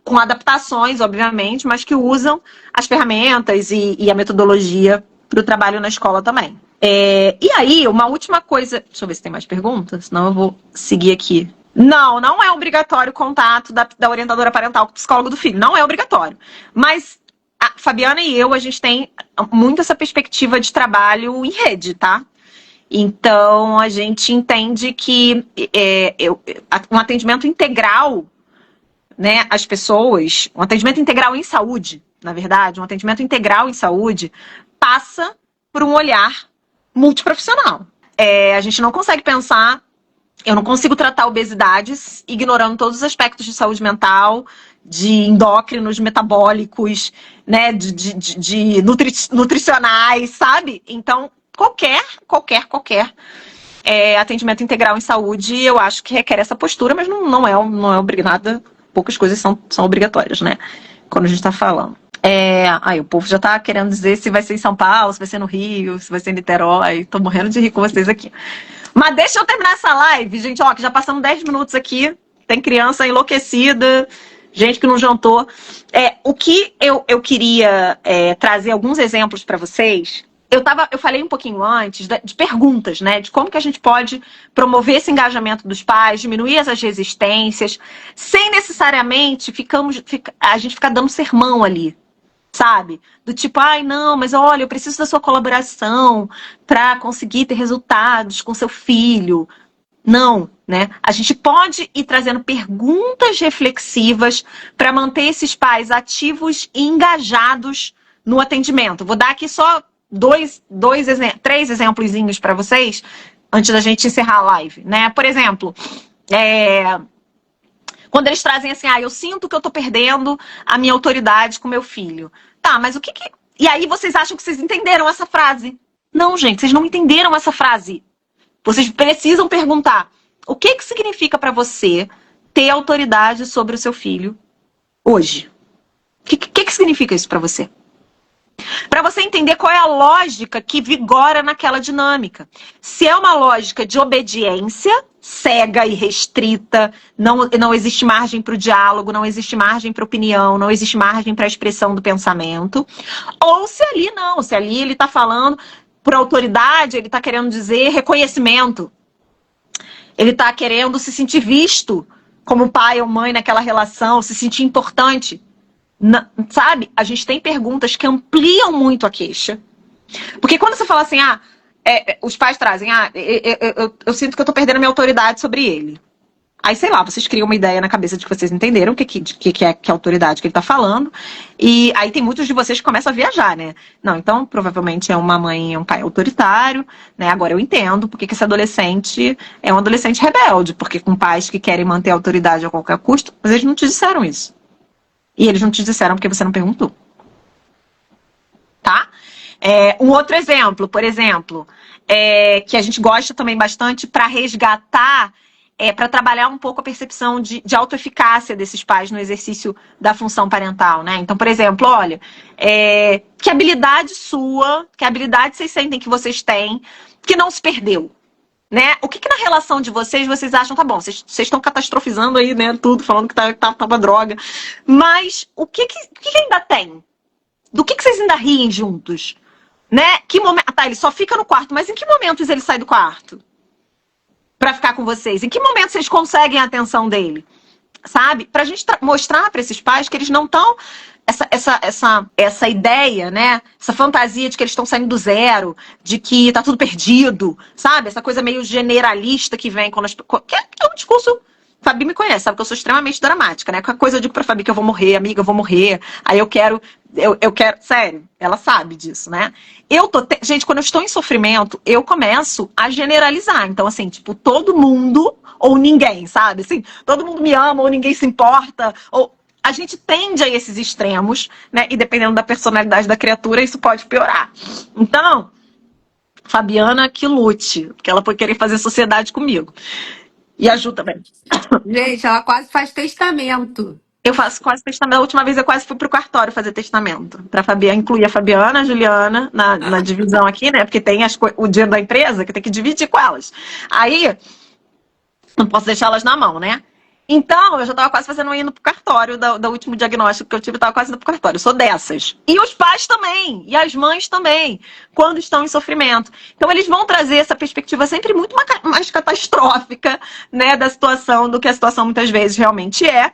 com adaptações, obviamente, mas que usam as ferramentas e a metodologia para o trabalho na escola também. E aí, uma última coisa... Deixa eu ver se tem mais perguntas, senão eu vou seguir aqui. Não é obrigatório o contato da orientadora parental com o psicólogo do filho. Não é obrigatório. Mas a Fabiana e a gente tem muito essa perspectiva de trabalho em rede, tá? Então, a gente entende que um atendimento integral, né, às pessoas, um atendimento integral em saúde, na verdade, um atendimento integral em saúde, passa por um olhar multiprofissional. A gente não consegue pensar, eu não consigo tratar obesidades ignorando todos os aspectos de saúde mental, de endócrinos, metabólicos, né, de nutricionais, sabe? Então, qualquer atendimento integral em saúde, eu acho que requer essa postura, mas não é obrigada. Poucas coisas são obrigatórias, né? Quando a gente tá falando. Aí o povo já tá querendo dizer se vai ser em São Paulo, se vai ser no Rio, se vai ser em Niterói. Tô morrendo de rir com vocês aqui. Mas deixa eu terminar essa live, gente, ó, que já passamos 10 minutos aqui. Tem criança enlouquecida, gente que não jantou. O que eu queria trazer alguns exemplos para vocês. Eu falei um pouquinho antes de perguntas, né? De como que a gente pode promover esse engajamento dos pais, diminuir essas resistências, sem necessariamente a gente ficar dando sermão ali, sabe? Do tipo, não, mas olha, eu preciso da sua colaboração para conseguir ter resultados com seu filho. Não, né? A gente pode ir trazendo perguntas reflexivas para manter esses pais ativos e engajados no atendimento. Vou dar aqui só três exemplozinhos para vocês antes da gente encerrar a live, né? Por exemplo, quando eles trazem assim, eu sinto que eu tô perdendo a minha autoridade com meu filho. Tá, mas o que... E aí vocês acham que vocês entenderam essa frase? Não, gente, vocês não entenderam essa frase. Vocês precisam perguntar, o que significa para você ter autoridade sobre o seu filho hoje? O que significa isso para você? Para você entender qual é a lógica que vigora naquela dinâmica. Se é uma lógica de obediência cega e restrita, não existe margem para o diálogo, não existe margem para opinião, não existe margem para a expressão do pensamento. Ou se ali ele está falando por autoridade, ele está querendo dizer reconhecimento. Ele está querendo se sentir visto como pai ou mãe naquela relação, se sentir importante. Sabe? A gente tem perguntas que ampliam muito a queixa. Porque quando você fala assim, os pais trazem, eu sinto que eu tô perdendo a minha autoridade sobre ele. Aí, sei lá, vocês criam uma ideia na cabeça de que vocês entenderam o que é autoridade que ele tá falando. E aí tem muitos de vocês que começam a viajar, né? Não, então provavelmente é uma mãe e um pai autoritário, né? Agora eu entendo porque que esse adolescente é um adolescente rebelde. Porque com pais que querem manter a autoridade a qualquer custo, mas eles não te disseram isso. E eles não te disseram porque você não perguntou. Tá? Um outro exemplo, por exemplo, que a gente gosta também bastante para resgatar, para trabalhar um pouco a percepção de autoeficácia desses pais no exercício da função parental, né? Então, por exemplo, olha, que habilidade sua, que habilidade vocês sentem que vocês têm, que não se perdeu? Né? O que na relação de vocês acham, tá bom, vocês estão catastrofizando aí, né, tudo, falando que tava droga, mas o que ainda tem Do que vocês ainda riem juntos? Né? Que momento... Tá, ele só fica no quarto, mas em que momentos ele sai do quarto? Pra ficar com vocês? Em que momento vocês conseguem a atenção dele? Sabe? Pra gente mostrar pra esses pais que eles não estão... Essa ideia, né? Essa fantasia de que eles estão saindo do zero, de que tá tudo perdido, sabe? Essa coisa meio generalista que vem quando que é um discurso... Fabi me conhece, sabe que eu sou extremamente dramática, né? Qualquer coisa eu digo pra Fabi que eu vou morrer, amiga, eu vou morrer. Aí eu quero... Sério, ela sabe disso, né? Gente, quando eu estou em sofrimento, eu começo a generalizar. Então, assim, tipo, todo mundo ou ninguém, sabe? Assim, todo mundo me ama ou ninguém se importa, ou... A gente tende a esses extremos, né? E dependendo da personalidade da criatura, isso pode piorar. Então, Fabiana que lute, porque ela pode querer fazer sociedade comigo. E a Ju também. Gente, ela quase faz testamento. Eu faço quase testamento. A última vez eu quase fui pro cartório fazer testamento. Pra Fabiana, incluir a Fabiana, a Juliana na divisão aqui, né? Porque tem o dinheiro da empresa que tem que dividir com elas. Aí, não posso deixar elas na mão, né? Então, eu já estava quase indo pro cartório do último diagnóstico que eu tive, eu estava quase indo pro cartório. Eu sou dessas. E os pais também, e as mães também, quando estão em sofrimento. Então, eles vão trazer essa perspectiva sempre muito mais catastrófica, né, da situação, do que a situação muitas vezes realmente é.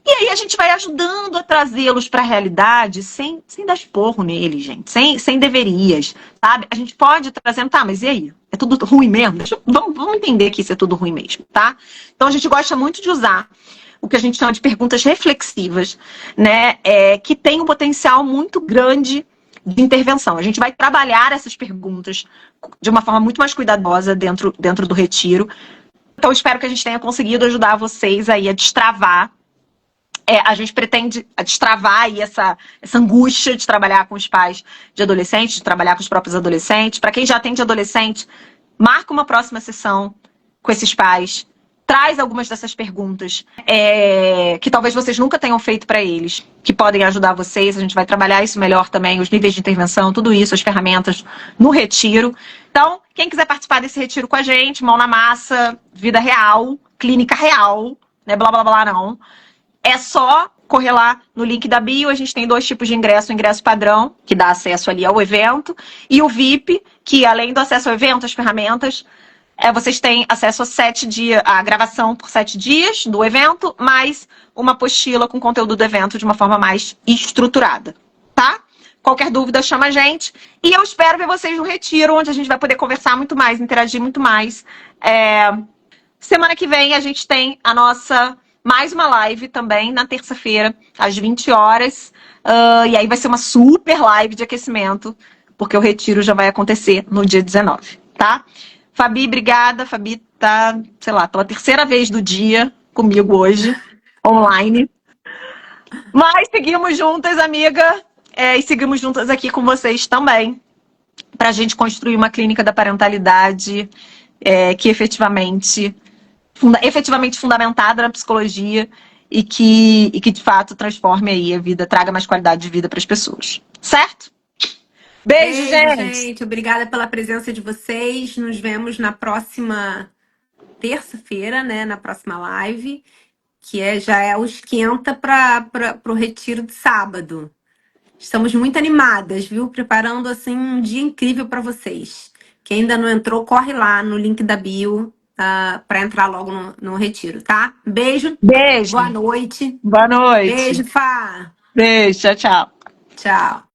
E aí a gente vai ajudando a trazê-los para a realidade sem dar esporro neles, gente. Sem deverias, sabe? A gente pode trazer, tá, mas e aí? É tudo ruim mesmo? Vamos entender que isso é tudo ruim mesmo, tá? Então a gente gosta muito de usar o que a gente chama de perguntas reflexivas, né? Que tem um potencial muito grande de intervenção. A gente vai trabalhar essas perguntas de uma forma muito mais cuidadosa dentro do retiro. Então espero que a gente tenha conseguido ajudar vocês aí a destravar. A gente pretende destravar aí essa angústia de trabalhar com os pais de adolescentes, de trabalhar com os próprios adolescentes. Para quem já atende adolescente, marca uma próxima sessão com esses pais. Traz algumas dessas perguntas que talvez vocês nunca tenham feito para eles, que podem ajudar vocês. A gente vai trabalhar isso melhor também, os níveis de intervenção, tudo isso, as ferramentas no retiro. Então, quem quiser participar desse retiro com a gente, mão na massa, vida real, clínica real, né, blá, blá, blá, não. É só correr lá no link da bio. A gente tem 2 tipos de ingresso. O ingresso padrão, que dá acesso ali ao evento, e o VIP, que além do acesso ao evento, as ferramentas, vocês têm acesso a 7 dias, a gravação por 7 dias do evento, mais uma apostila com conteúdo do evento de uma forma mais estruturada, tá? Qualquer dúvida, chama a gente. E eu espero ver vocês no retiro, onde a gente vai poder conversar muito mais, interagir muito mais. Semana que vem a gente tem a nossa... mais uma live também, na terça-feira, às 20 horas. E aí vai ser uma super live de aquecimento, porque o retiro já vai acontecer no dia 19, tá? Fabi, obrigada. Fabi tá, sei lá, pela 3ª vez do dia comigo hoje, online. Mas seguimos juntas, amiga. E seguimos juntas aqui com vocês também, pra gente construir uma clínica da parentalidade que efetivamente fundamentada na psicologia e que de fato transforme aí a vida, traga mais qualidade de vida para as pessoas. Certo? Beijo, gente! Obrigada pela presença de vocês. Nos vemos na próxima terça-feira, né? Na próxima live, que já é o esquenta para o retiro de sábado. Estamos muito animadas, viu? Preparando assim um dia incrível para vocês. Quem ainda não entrou, corre lá no link da bio para entrar logo no retiro, tá? Beijo. Beijo. Boa noite. Boa noite. Beijo, Fá. Beijo. Tchau, tchau. Tchau.